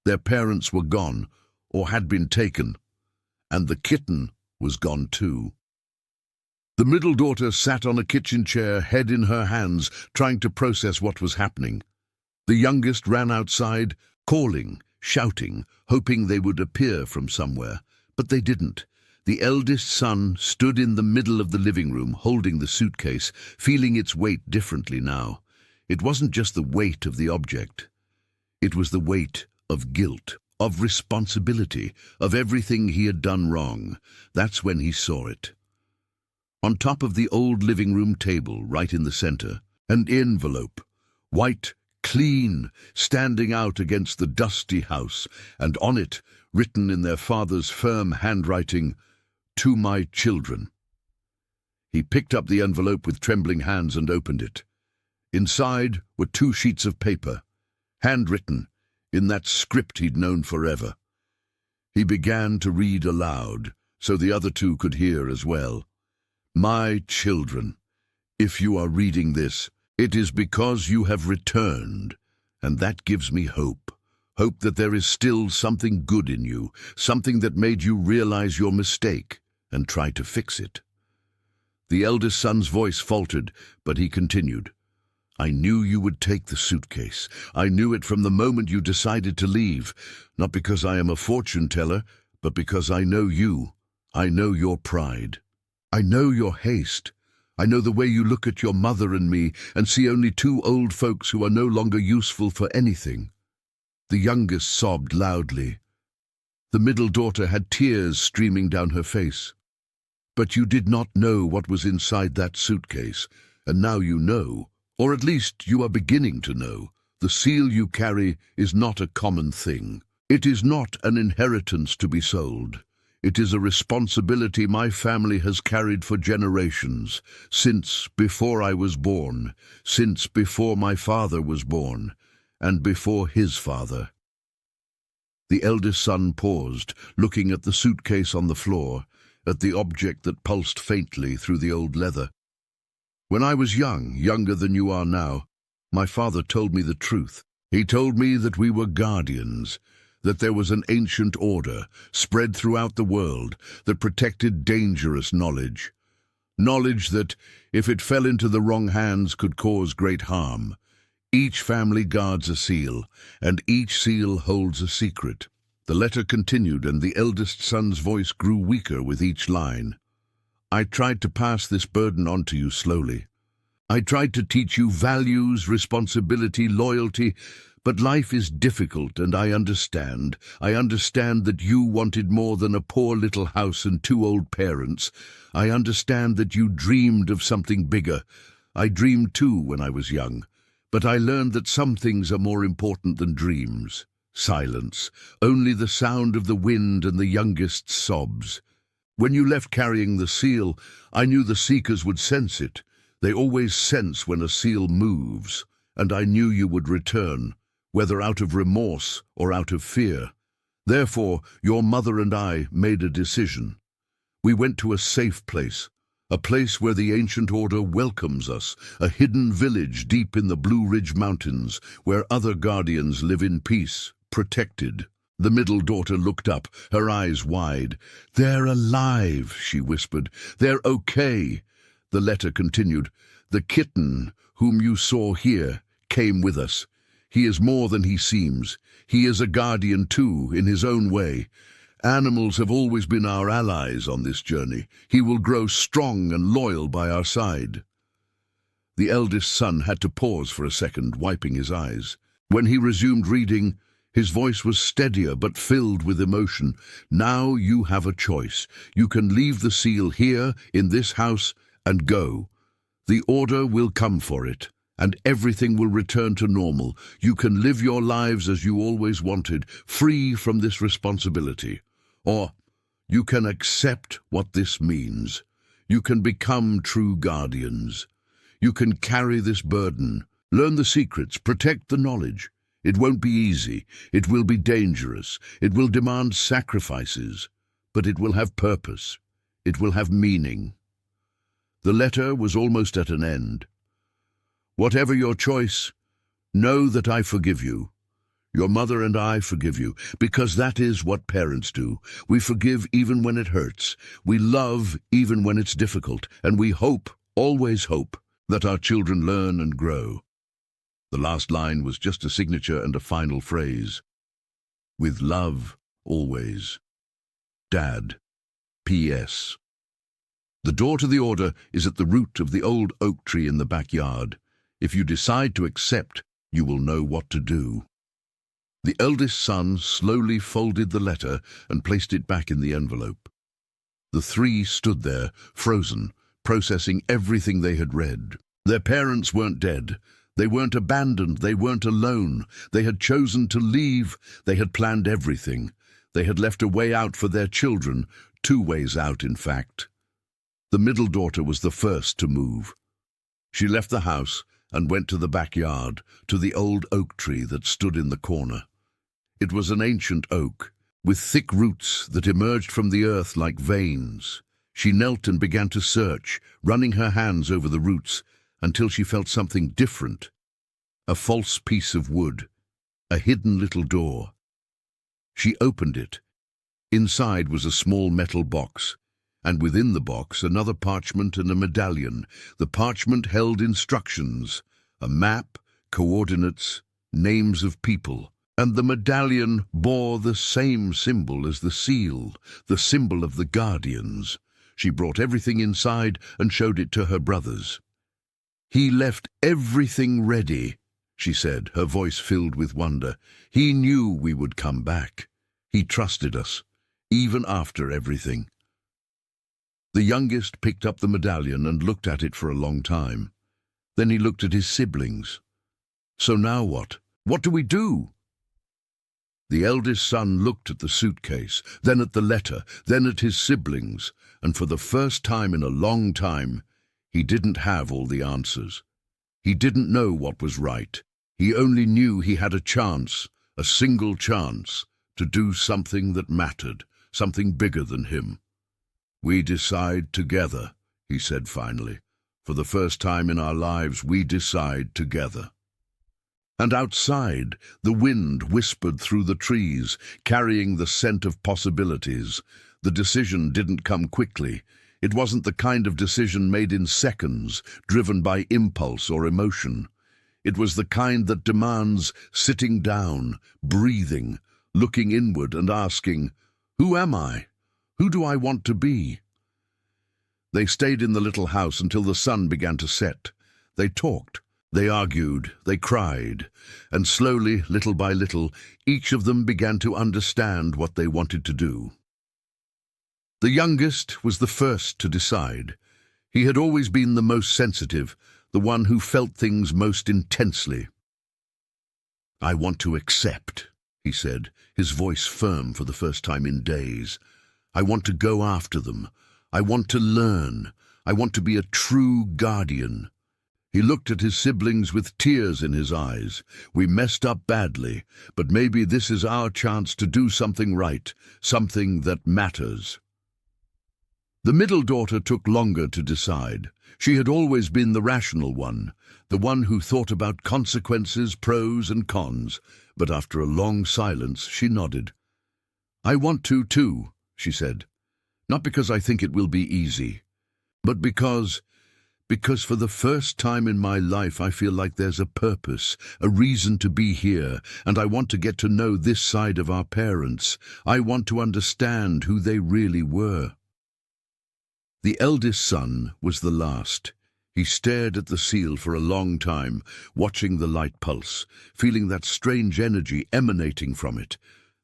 Their parents were gone, or had been taken, and the kitten was gone too. The middle daughter sat on a kitchen chair, head in her hands, trying to process what was happening. The youngest ran outside, calling, shouting, hoping they would appear from somewhere, but they didn't. The eldest son stood in the middle of the living room, holding the suitcase, feeling its weight differently now. It wasn't just the weight of the object. It was the weight of guilt, of responsibility, of everything he had done wrong. That's when he saw it. On top of the old living room table, right in the center, an envelope, white, clean, standing out against the dusty house, and on it, written in their father's firm handwriting, "To my children." He picked up the envelope with trembling hands and opened it. Inside were 2 sheets of paper, handwritten, in that script he'd known forever. He began to read aloud, so the other 2 could hear as well. "My children, if you are reading this, it is because you have returned, and that gives me hope. Hope that there is still something good in you, something that made you realize your mistake and try to fix it." The eldest son's voice faltered, but he continued. "I knew you would take the suitcase. I knew it from the moment you decided to leave, not because I am a fortune teller, but because I know you. I know your pride. I know your haste. I know the way you look at your mother and me and see only 2 old folks who are no longer useful for anything." The youngest sobbed loudly. The middle daughter had tears streaming down her face. "But you did not know what was inside that suitcase, and now you know, or at least you are beginning to know. The seal you carry is not a common thing. It is not an inheritance to be sold. It is a responsibility my family has carried for generations, since before I was born, since before my father was born, and before his father." The eldest son paused, looking at the suitcase on the floor, at the object that pulsed faintly through the old leather. "When I was young, younger than you are now, my father told me the truth. He told me that we were guardians, that there was an ancient order spread throughout the world that protected dangerous knowledge. Knowledge that, if it fell into the wrong hands, could cause great harm. Each family guards a seal, and each seal holds a secret." The letter continued, and the eldest son's voice grew weaker with each line. "I tried to pass this burden on to you slowly. I tried to teach you values, responsibility, loyalty, but life is difficult, and I understand. I understand that you wanted more than a poor little house and 2 old parents. I understand that you dreamed of something bigger. I dreamed too when I was young, but I learned that some things are more important than dreams. Silence, only the sound of the wind and the youngest's sobs. When you left carrying the seal, I knew the seekers would sense it. They always sense when a seal moves, and I knew you would return, whether out of remorse or out of fear. Therefore, your mother and I made a decision. We went to a safe place, a place where the ancient order welcomes us, a hidden village deep in the Blue Ridge Mountains, where other guardians live in peace, protected. The middle daughter looked up, her eyes wide. "They're alive," she whispered. "They're okay." The letter continued. "The kitten, whom you saw here, came with us. He is more than he seems. He is a guardian too, in his own way. Animals have always been our allies on this journey. He will grow strong and loyal by our side." The eldest son had to pause for a second, wiping his eyes. When he resumed reading, his voice was steadier but filled with emotion. "Now you have a choice. You can leave the seal here, in this house, and go. The order will come for it, and everything will return to normal. You can live your lives as you always wanted, free from this responsibility. Or you can accept what this means. You can become true guardians. You can carry this burden, learn the secrets, protect the knowledge. It won't be easy. It will be dangerous. It will demand sacrifices. But it will have purpose. It will have meaning." The letter was almost at an end. "Whatever your choice, know that I forgive you. Your mother and I forgive you, because that is what parents do. We forgive even when it hurts. We love even when it's difficult. And we hope, always hope, that our children learn and grow." The last line was just a signature and a final phrase. "With love, always. Dad. P.S. The door to the order is at the root of the old oak tree in the backyard. If you decide to accept, you will know what to do." The eldest son slowly folded the letter and placed it back in the envelope. The three stood there, frozen, processing everything they had read. Their parents weren't dead. They weren't abandoned. They weren't alone. They had chosen to leave. They had planned everything. They had left a way out for their children, 2 ways out, in fact. The middle daughter was the first to move. She left the house and went to the backyard, to the old oak tree that stood in the corner. It was an ancient oak, with thick roots that emerged from the earth like veins. She knelt and began to search, running her hands over the roots, until she felt something different. A false piece of wood, a hidden little door. She opened it. Inside was a small metal box, and within the box another parchment and a medallion. The parchment held instructions, a map, coordinates, names of people, and the medallion bore the same symbol as the seal, the symbol of the guardians. She brought everything inside and showed it to her brothers. "He left everything ready," she said, her voice filled with wonder. "He knew we would come back. He trusted us, even after everything." The youngest picked up the medallion and looked at it for a long time. Then he looked at his siblings. "So now what? What do we do?" The eldest son looked at the suitcase, then at the letter, then at his siblings, and for the first time in a long time, he didn't have all the answers. He didn't know what was right. He only knew he had a chance, a single chance, to do something that mattered, something bigger than him. "We decide together," he said finally. "For the first time in our lives, we decide together." And outside, the wind whispered through the trees, carrying the scent of possibilities. The decision didn't come quickly. It wasn't the kind of decision made in seconds, driven by impulse or emotion. It was the kind that demands sitting down, breathing, looking inward and asking, "Who am I? Who do I want to be?" They stayed in the little house until the sun began to set. They talked, they argued, they cried, and slowly, little by little, each of them began to understand what they wanted to do. The youngest was the first to decide. He had always been the most sensitive, the one who felt things most intensely. "I want to accept," he said, his voice firm for the first time in days. "I want to go after them. I want to learn. I want to be a true guardian." He looked at his siblings with tears in his eyes. We messed up badly, but maybe this is our chance to do something right, something that matters. The middle daughter took longer to decide. She had always been the rational one, the one who thought about consequences, pros and cons, but after a long silence she nodded. "I want to too," she said. "Not because I think it will be easy, but because for the first time in my life I feel like there's a purpose, a reason to be here, and I want to get to know this side of our parents. I want to understand who they really were." The eldest son was the last. He stared at the seal for a long time, watching the light pulse, feeling that strange energy emanating from it.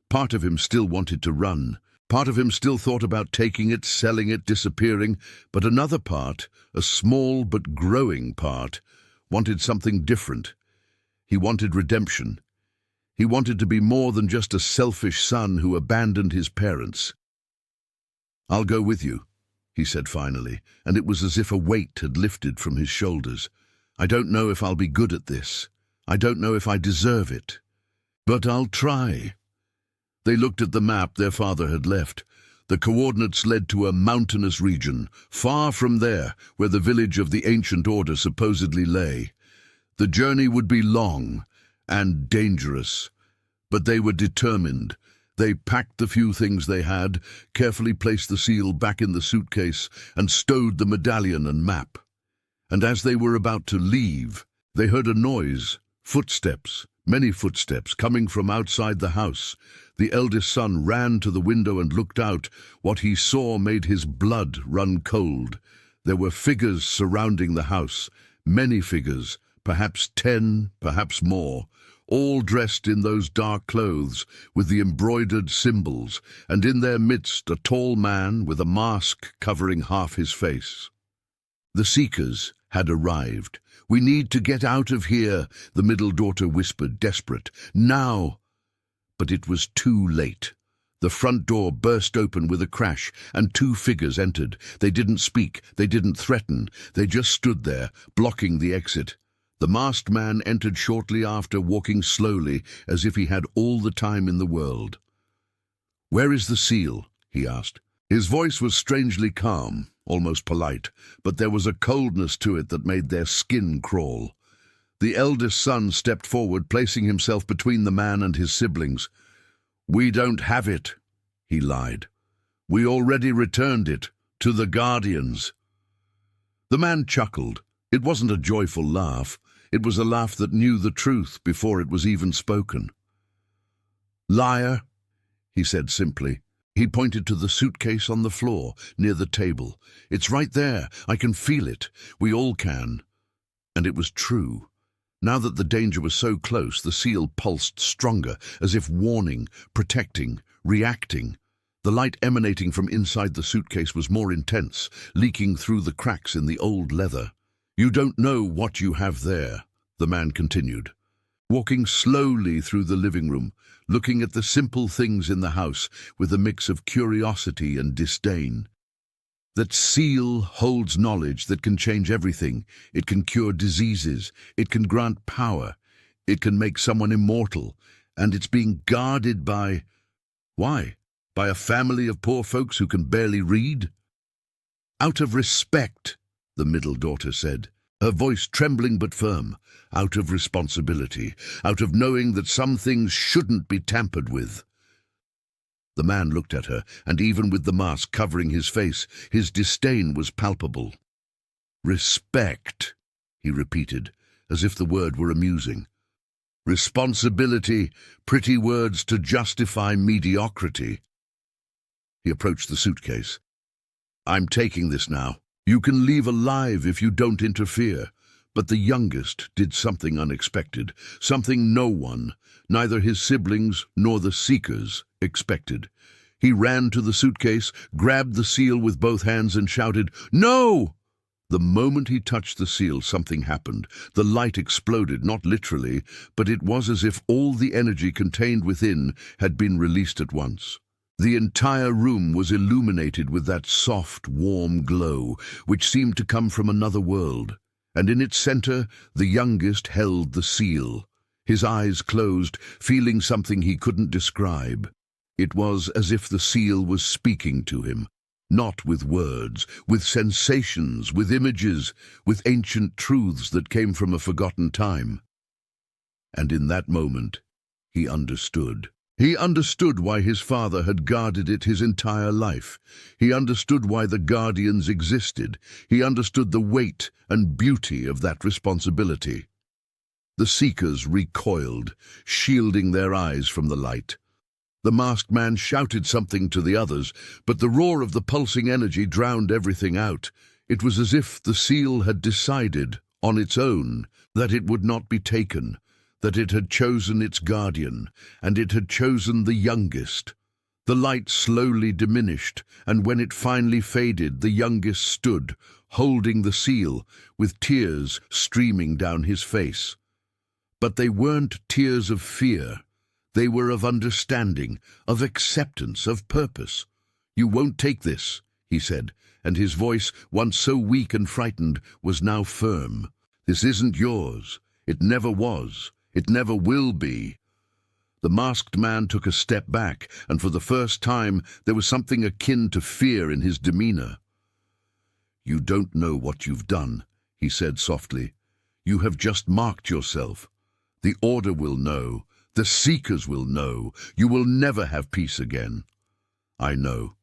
Part of him still wanted to run. Part of him still thought about taking it, selling it, disappearing, but another part, a small but growing part, wanted something different. He wanted redemption. He wanted to be more than just a selfish son who abandoned his parents. "I'll go with you," he said finally, and it was as if a weight had lifted from his shoulders. "I don't know if I'll be good at this. I don't know if I deserve it. But I'll try." They looked at the map their father had left. The coordinates led to a mountainous region, far from there, where the village of the ancient order supposedly lay. The journey would be long and dangerous, but they were determined. They packed the few things they had, carefully placed the seal back in the suitcase, and stowed the medallion and map. And as they were about to leave, they heard a noise, footsteps, many footsteps coming from outside the house. The eldest son ran to the window and looked out. What he saw made his blood run cold. There were figures surrounding the house, many figures, perhaps 10, perhaps more, all dressed in those dark clothes with the embroidered symbols, and in their midst a tall man with a mask covering half his face. The seekers had arrived. "We need to get out of here," the middle daughter whispered, desperate. "Now!" But it was too late. The front door burst open with a crash, and two figures entered. They didn't speak, they didn't threaten, they just stood there, blocking the exit. The masked man entered shortly after, walking slowly, as if he had all the time in the world. "Where is the seal?" he asked. His voice was strangely calm, almost polite, but there was a coldness to it that made their skin crawl. The eldest son stepped forward, placing himself between the man and his siblings. "We don't have it," he lied. "We already returned it to the Guardians." The man chuckled. It wasn't a joyful laugh. It was a laugh that knew the truth before it was even spoken. "Liar," he said simply. He pointed to the suitcase on the floor, near the table. "It's right there. I can feel it. We all can." And it was true. Now that the danger was so close, the seal pulsed stronger, as if warning, protecting, reacting. The light emanating from inside the suitcase was more intense, leaking through the cracks in the old leather. "You don't know what you have there," the man continued, walking slowly through the living room, looking at the simple things in the house with a mix of curiosity and disdain. "That seal holds knowledge that can change everything. It can cure diseases. It can grant power. It can make someone immortal. And it's being guarded by... Why? By a family of poor folks who can barely read?" "Out of respect," the middle daughter said, her voice trembling but firm. "Out of responsibility. Out of knowing that some things shouldn't be tampered with." The man looked at her, and even with the mask covering his face, his disdain was palpable. "Respect," he repeated, as if the word were amusing. "Responsibility, pretty words to justify mediocrity." He approached the suitcase. "I'm taking this now. You can leave alive if you don't interfere." But the youngest did something unexpected, something no one, neither his siblings nor the seekers, expected. He ran to the suitcase, grabbed the seal with both hands and shouted, "No!" The moment he touched the seal, something happened. The light exploded, not literally, but it was as if all the energy contained within had been released at once. The entire room was illuminated with that soft, warm glow, which seemed to come from another world. and in its center the youngest held the seal. His eyes closed, feeling something he couldn't describe. It was as if the seal was speaking to him, not with words, with sensations, with images, with ancient truths that came from a forgotten time. And in that moment, he understood. He understood why his father had guarded it his entire life. He understood why the guardians existed. He understood the weight and beauty of that responsibility. The seekers recoiled, shielding their eyes from the light. The masked man shouted something to the others, but the roar of the pulsing energy drowned everything out. It was as if the seal had decided, on its own, that it would not be taken, that it had chosen its guardian, and it had chosen the youngest. The light slowly diminished, and when it finally faded, the youngest stood, holding the seal, with tears streaming down his face. But they weren't tears of fear. They were of understanding, of acceptance, of purpose. "You won't take this," he said, and his voice, once so weak and frightened, was now firm. "This isn't yours. It never was. It never will be." The masked man took a step back, and for the first time there was something akin to fear in his demeanor. "You don't know what you've done," he said softly. "You have just marked yourself. The Order will know. The Seekers will know. You will never have peace again." "I know,"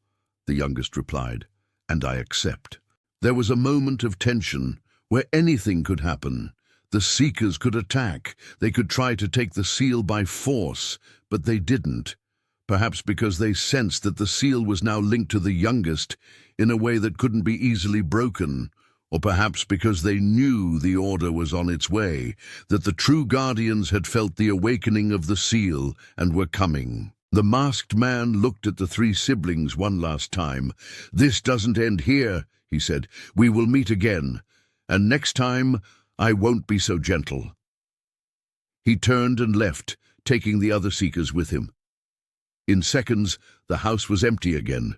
the youngest replied, "and I accept." There was a moment of tension where anything could happen. The Seekers could attack. They could try to take the seal by force, but they didn't. Perhaps because they sensed that the seal was now linked to the youngest in a way that couldn't be easily broken. Or perhaps because they knew the Order was on its way, that the true guardians had felt the awakening of the seal and were coming. The masked man looked at the three siblings one last time. "This doesn't end here," he said. "We will meet again, and next time I won't be so gentle." He turned and left, taking the other seekers with him. In seconds, the house was empty again.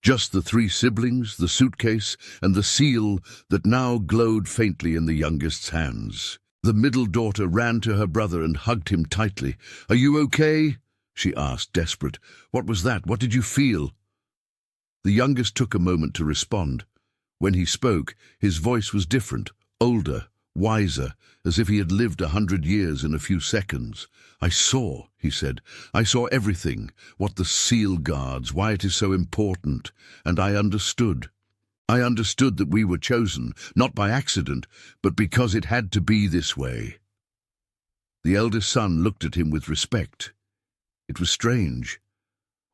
Just the three siblings, the suitcase, and the seal that now glowed faintly in the youngest's hands. The middle daughter ran to her brother and hugged him tightly. "Are you okay?" she asked, desperate. "What was that? What did you feel?" The youngest took a moment to respond. When he spoke, his voice was different, older, wiser, as if he had lived 100 years in a few seconds. "I saw," he said. "I saw everything, what the seal guards, why it is so important, and I understood. I understood that we were chosen, not by accident, but because it had to be this way." The eldest son looked at him with respect. It was strange.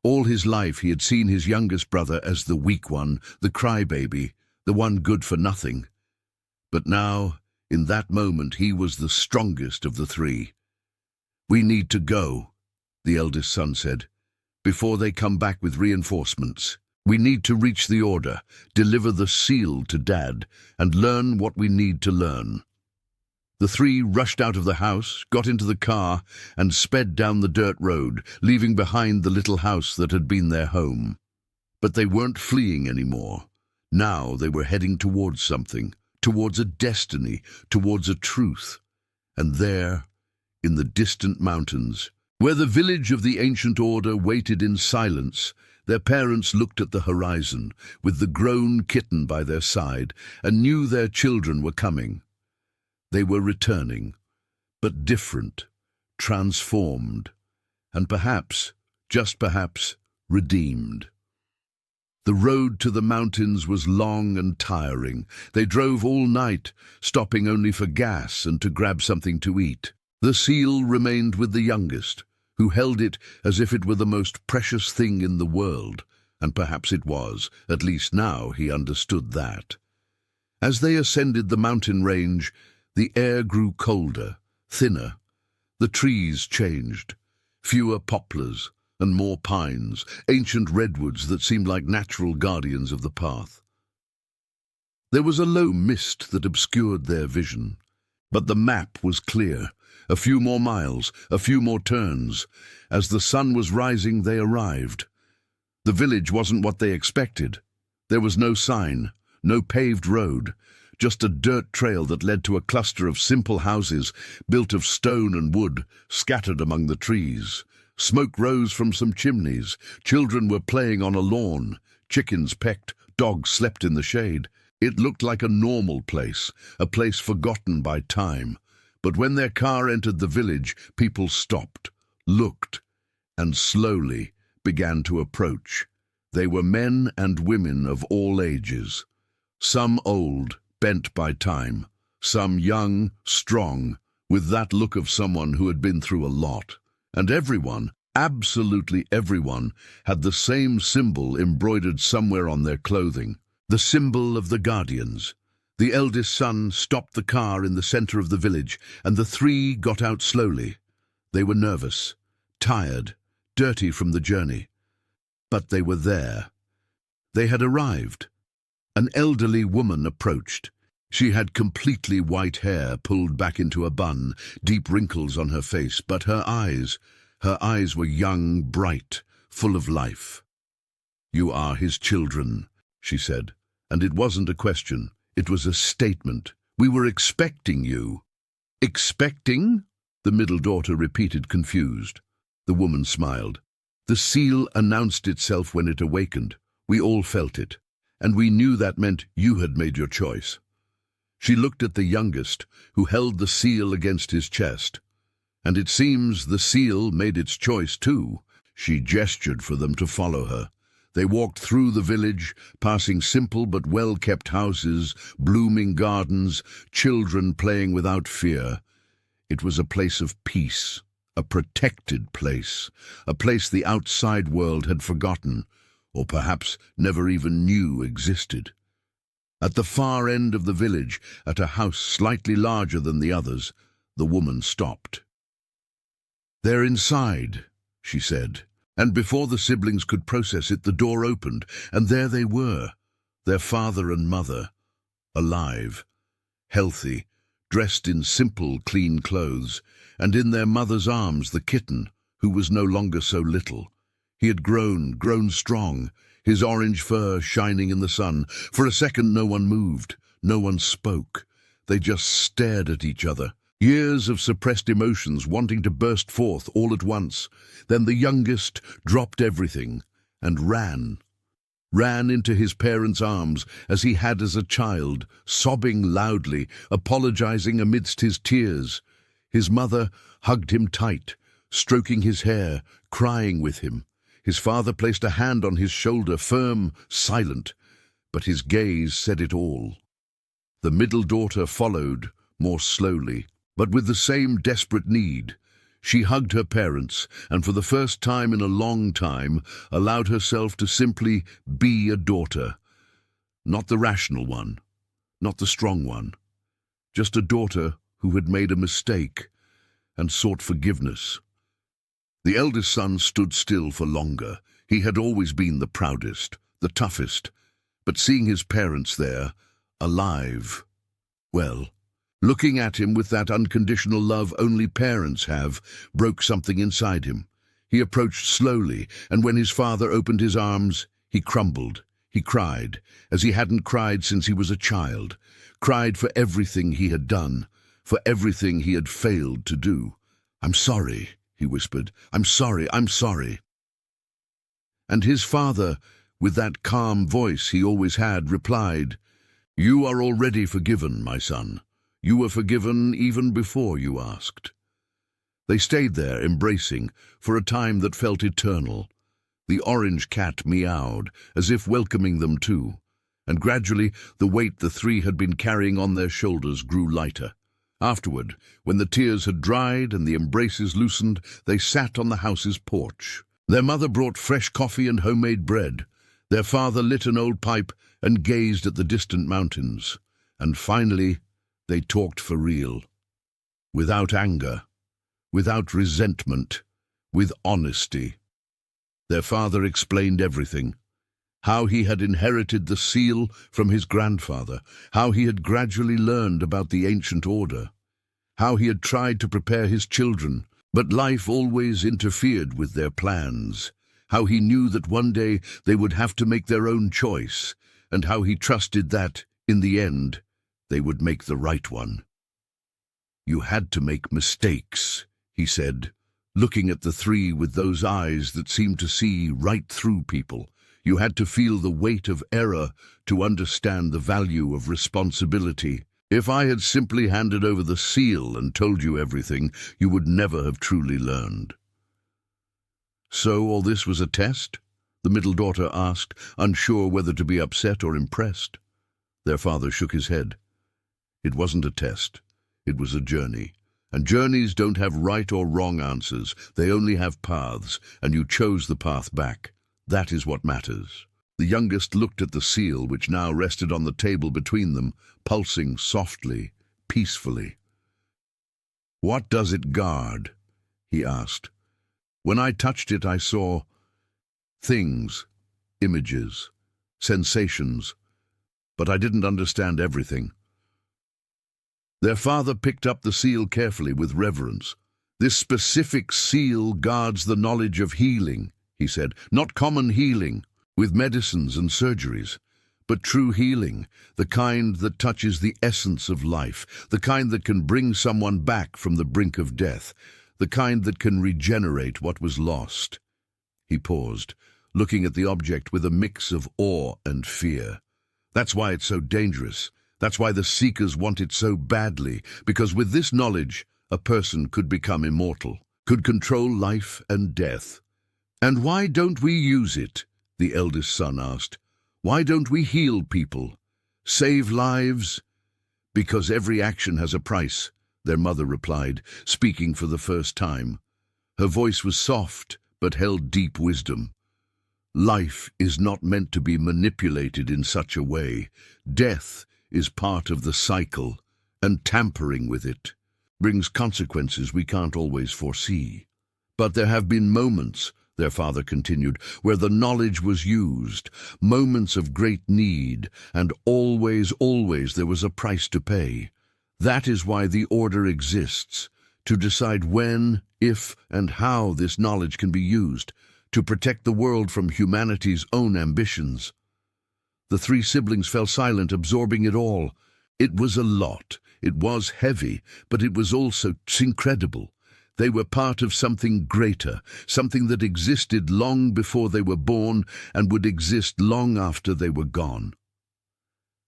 All his life he had seen his youngest brother as the weak one, the crybaby, the one good for nothing. But now, in that moment, he was the strongest of the three. "We need to go," the eldest son said, "before they come back with reinforcements. We need to reach the Order, deliver the seal to Dad, and learn what we need to learn." The three rushed out of the house, got into the car, and sped down the dirt road, leaving behind the little house that had been their home. But they weren't fleeing anymore. Now they were heading towards something, towards a destiny, towards a truth. And there, in the distant mountains, where the village of the ancient Order waited in silence, their parents looked at the horizon, with the grown Kitten by their side, and knew their children were coming. They were returning, but different, transformed, and perhaps, just perhaps, redeemed. The road to the mountains was long and tiring. They drove all night, stopping only for gas and to grab something to eat. The seal remained with the youngest, who held it as if it were the most precious thing in the world, and perhaps it was. At least now he understood that. As they ascended the mountain range, the air grew colder, thinner. The trees changed. Fewer poplars and more pines, ancient redwoods that seemed like natural guardians of the path. There was a low mist that obscured their vision, but the map was clear. A few more miles, a few more turns. As the sun was rising, they arrived. The village wasn't what they expected. There was no sign, no paved road, just a dirt trail that led to a cluster of simple houses built of stone and wood, scattered among the trees. Smoke rose from some chimneys. Children were playing on a lawn. Chickens pecked. Dogs slept in the shade. It looked like a normal place, a place forgotten by time. But when their car entered the village, people stopped, looked, and slowly began to approach. They were men and women of all ages. Some old, bent by time. Some young, strong, with that look of someone who had been through a lot. And everyone, absolutely everyone, had the same symbol embroidered somewhere on their clothing. The symbol of the Guardians. The eldest son stopped the car in the center of the village, and the three got out slowly. They were nervous, tired, dirty from the journey. But they were there. They had arrived. An elderly woman approached. She had completely white hair pulled back into a bun, deep wrinkles on her face, but her eyes were young, bright, full of life. "You are his children," she said. And it wasn't a question, it was a statement. "We were expecting you." "Expecting?" the middle daughter repeated, confused. The woman smiled. "The seal announced itself when it awakened. We all felt it, and we knew that meant you had made your choice." She looked at the youngest, who held the seal against his chest. "And it seems the seal made its choice too." She gestured for them to follow her. They walked through the village, passing simple but well-kept houses, blooming gardens, children playing without fear. It was a place of peace, a protected place, a place the outside world had forgotten, or perhaps never even knew existed. At the far end of the village, at a house slightly larger than the others, the woman stopped. "They're inside," she said. And before the siblings could process it, the door opened, and there they were, their father and mother, alive, healthy, dressed in simple, clean clothes, and in their mother's arms the kitten, who was no longer so little. He had grown strong, his orange fur shining in the sun. For a second no one moved, no one spoke. They just stared at each other. Years of suppressed emotions wanting to burst forth all at once. Then the youngest dropped everything and ran into his parents' arms as he had as a child, sobbing loudly, apologizing amidst his tears. His mother hugged him tight, stroking his hair, crying with him. His father placed a hand on his shoulder, firm, silent, but his gaze said it all. The middle daughter followed, more slowly, but with the same desperate need. She hugged her parents, and for the first time in a long time, allowed herself to simply be a daughter. Not the rational one, not the strong one, just a daughter who had made a mistake and sought forgiveness. The eldest son stood still for longer. He had always been the proudest, the toughest, but seeing his parents there, alive, well, looking at him with that unconditional love only parents have, broke something inside him. He approached slowly, and when his father opened his arms, he crumbled. He cried, as he hadn't cried since he was a child. Cried for everything he had done, for everything he had failed to do. "I'm sorry," he whispered. "I'm sorry, I'm sorry." And his father, with that calm voice he always had, replied, "You are already forgiven, my son. You were forgiven even before you asked." They stayed there, embracing, for a time that felt eternal. The orange cat meowed, as if welcoming them too, and gradually the weight the three had been carrying on their shoulders grew lighter. Afterward, when the tears had dried and the embraces loosened, they sat on the house's porch. Their mother brought fresh coffee and homemade bread. Their father lit an old pipe and gazed at the distant mountains. And finally, they talked for real. Without anger, without resentment, with honesty. Their father explained everything. How he had inherited the seal from his grandfather, how he had gradually learned about the ancient order, how he had tried to prepare his children, but life always interfered with their plans, how he knew that one day they would have to make their own choice, and how he trusted that, in the end, they would make the right one. "You had to make mistakes," he said, looking at the three with those eyes that seemed to see right through people. "You had to feel the weight of error to understand the value of responsibility. If I had simply handed over the seal and told you everything, you would never have truly learned." "So all this was a test?" the middle daughter asked, unsure whether to be upset or impressed. Their father shook his head. "It wasn't a test. It was a journey. And journeys don't have right or wrong answers. They only have paths, and you chose the path back. That is what matters." The youngest looked at the seal, which now rested on the table between them, pulsing softly, peacefully. "What does it guard?" he asked. "When I touched it, I saw things, images, sensations, but I didn't understand everything." Their father picked up the seal carefully with reverence. "This specific seal guards the knowledge of healing," he said. "Not common healing, with medicines and surgeries, but true healing, the kind that touches the essence of life, the kind that can bring someone back from the brink of death, the kind that can regenerate what was lost." He paused, looking at the object with a mix of awe and fear. "That's why it's so dangerous. That's why the Seekers want it so badly, because with this knowledge, a person could become immortal, could control life and death." "And why don't we use it?" the eldest son asked. "Why don't we heal people, save lives?" "Because every action has a price," their mother replied, speaking for the first time. Her voice was soft, but held deep wisdom. "Life is not meant to be manipulated in such a way. Death is part of the cycle, and tampering with it brings consequences we can't always foresee. But there have been moments," their father continued, "where the knowledge was used, moments of great need, and always there was a price to pay. That is why the Order exists, to decide when, if, and how this knowledge can be used, to protect the world from humanity's own ambitions." The three siblings fell silent, absorbing it all. It was a lot. It was heavy, but it was also incredible. They were part of something greater, something that existed long before they were born and would exist long after they were gone.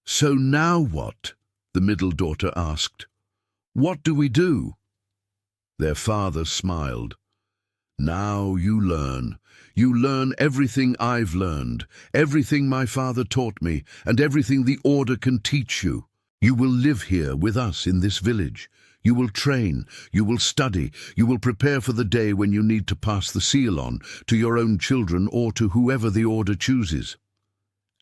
"So now what?" the middle daughter asked. "What do we do?" Their father smiled. "Now you learn. You learn everything I've learned, everything my father taught me, and everything the Order can teach you. You will live here with us in this village. You will train, you will study, you will prepare for the day when you need to pass the seal on to your own children or to whoever the Order chooses."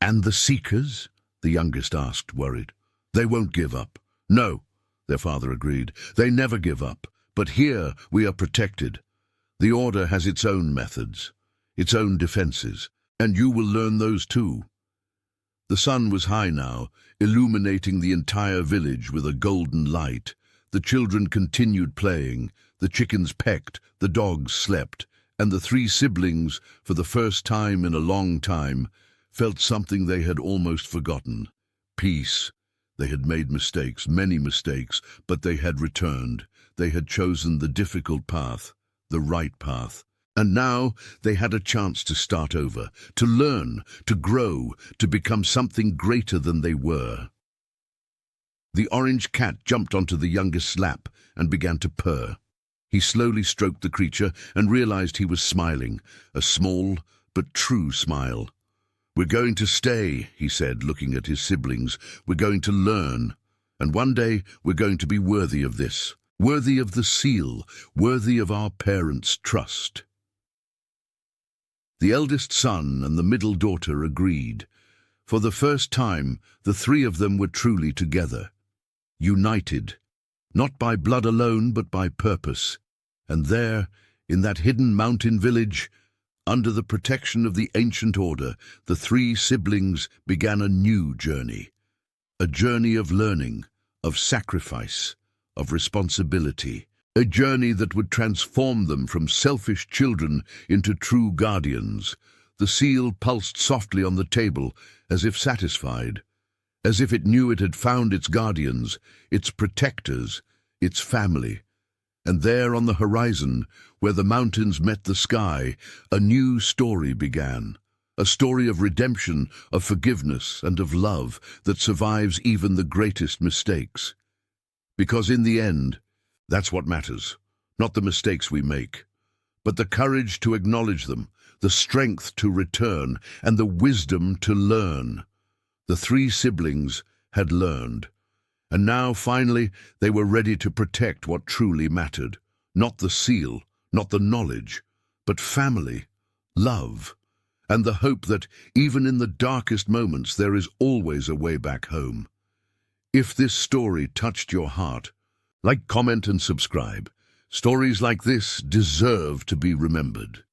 "And the Seekers?" the youngest asked, worried. "They won't give up." "No," their father agreed. "They never give up. But here we are protected. The Order has its own methods, its own defenses, and you will learn those too." The sun was high now, illuminating the entire village with a golden light. The children continued playing, the chickens pecked, the dogs slept, and the three siblings, for the first time in a long time, felt something they had almost forgotten: peace. They had made mistakes, many mistakes, but they had returned. They had chosen the difficult path, the right path. And now they had a chance to start over, to learn, to grow, to become something greater than they were. The orange cat jumped onto the youngest's lap and began to purr. He slowly stroked the creature and realized he was smiling, a small but true smile. "We're going to stay," he said, looking at his siblings. "We're going to learn. And one day we're going to be worthy of this, worthy of the seal, worthy of our parents' trust." The eldest son and the middle daughter agreed. For the first time, the three of them were truly together, united, not by blood alone, but by purpose. And there, in that hidden mountain village, under the protection of the ancient order, the three siblings began a new journey. A journey of learning, of sacrifice, of responsibility. A journey that would transform them from selfish children into true guardians. The seal pulsed softly on the table, as if satisfied. as if it knew it had found its guardians, its protectors, its family. And there on the horizon, where the mountains met the sky, a new story began. A story of redemption, of forgiveness, and of love that survives even the greatest mistakes. Because in the end, that's what matters. Not the mistakes we make, but the courage to acknowledge them, the strength to return, and the wisdom to learn. The three siblings had learned, and now finally they were ready to protect what truly mattered. Not the seal, not the knowledge, but family, love, and the hope that even in the darkest moments there is always a way back home. If this story touched your heart, like, comment, and subscribe. Stories like this deserve to be remembered.